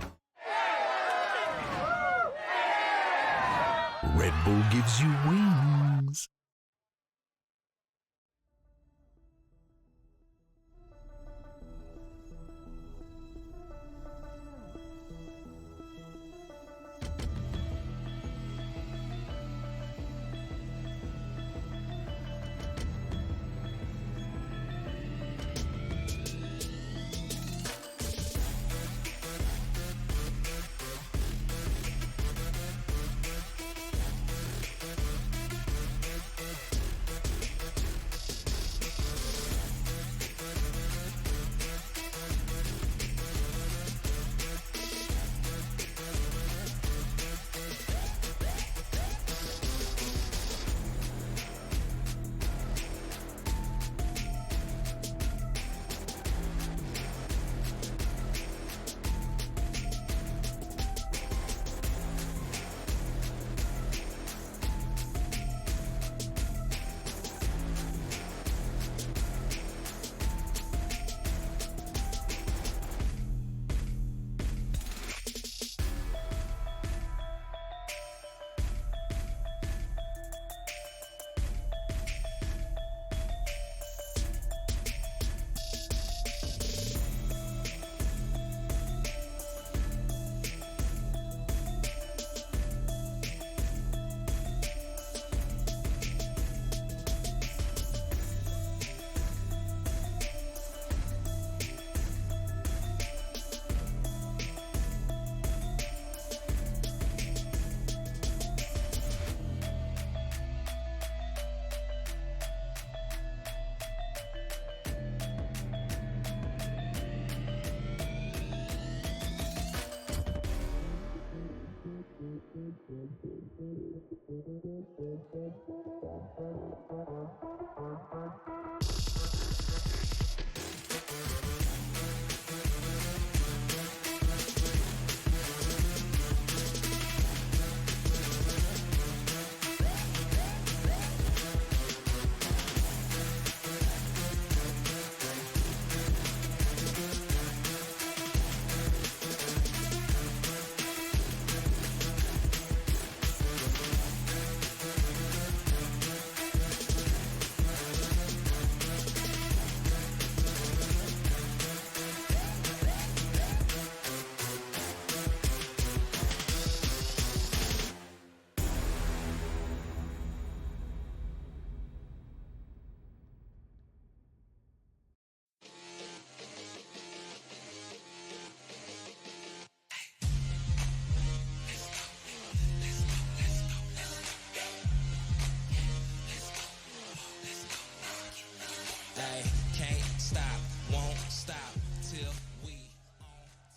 Red Bull gives you wings.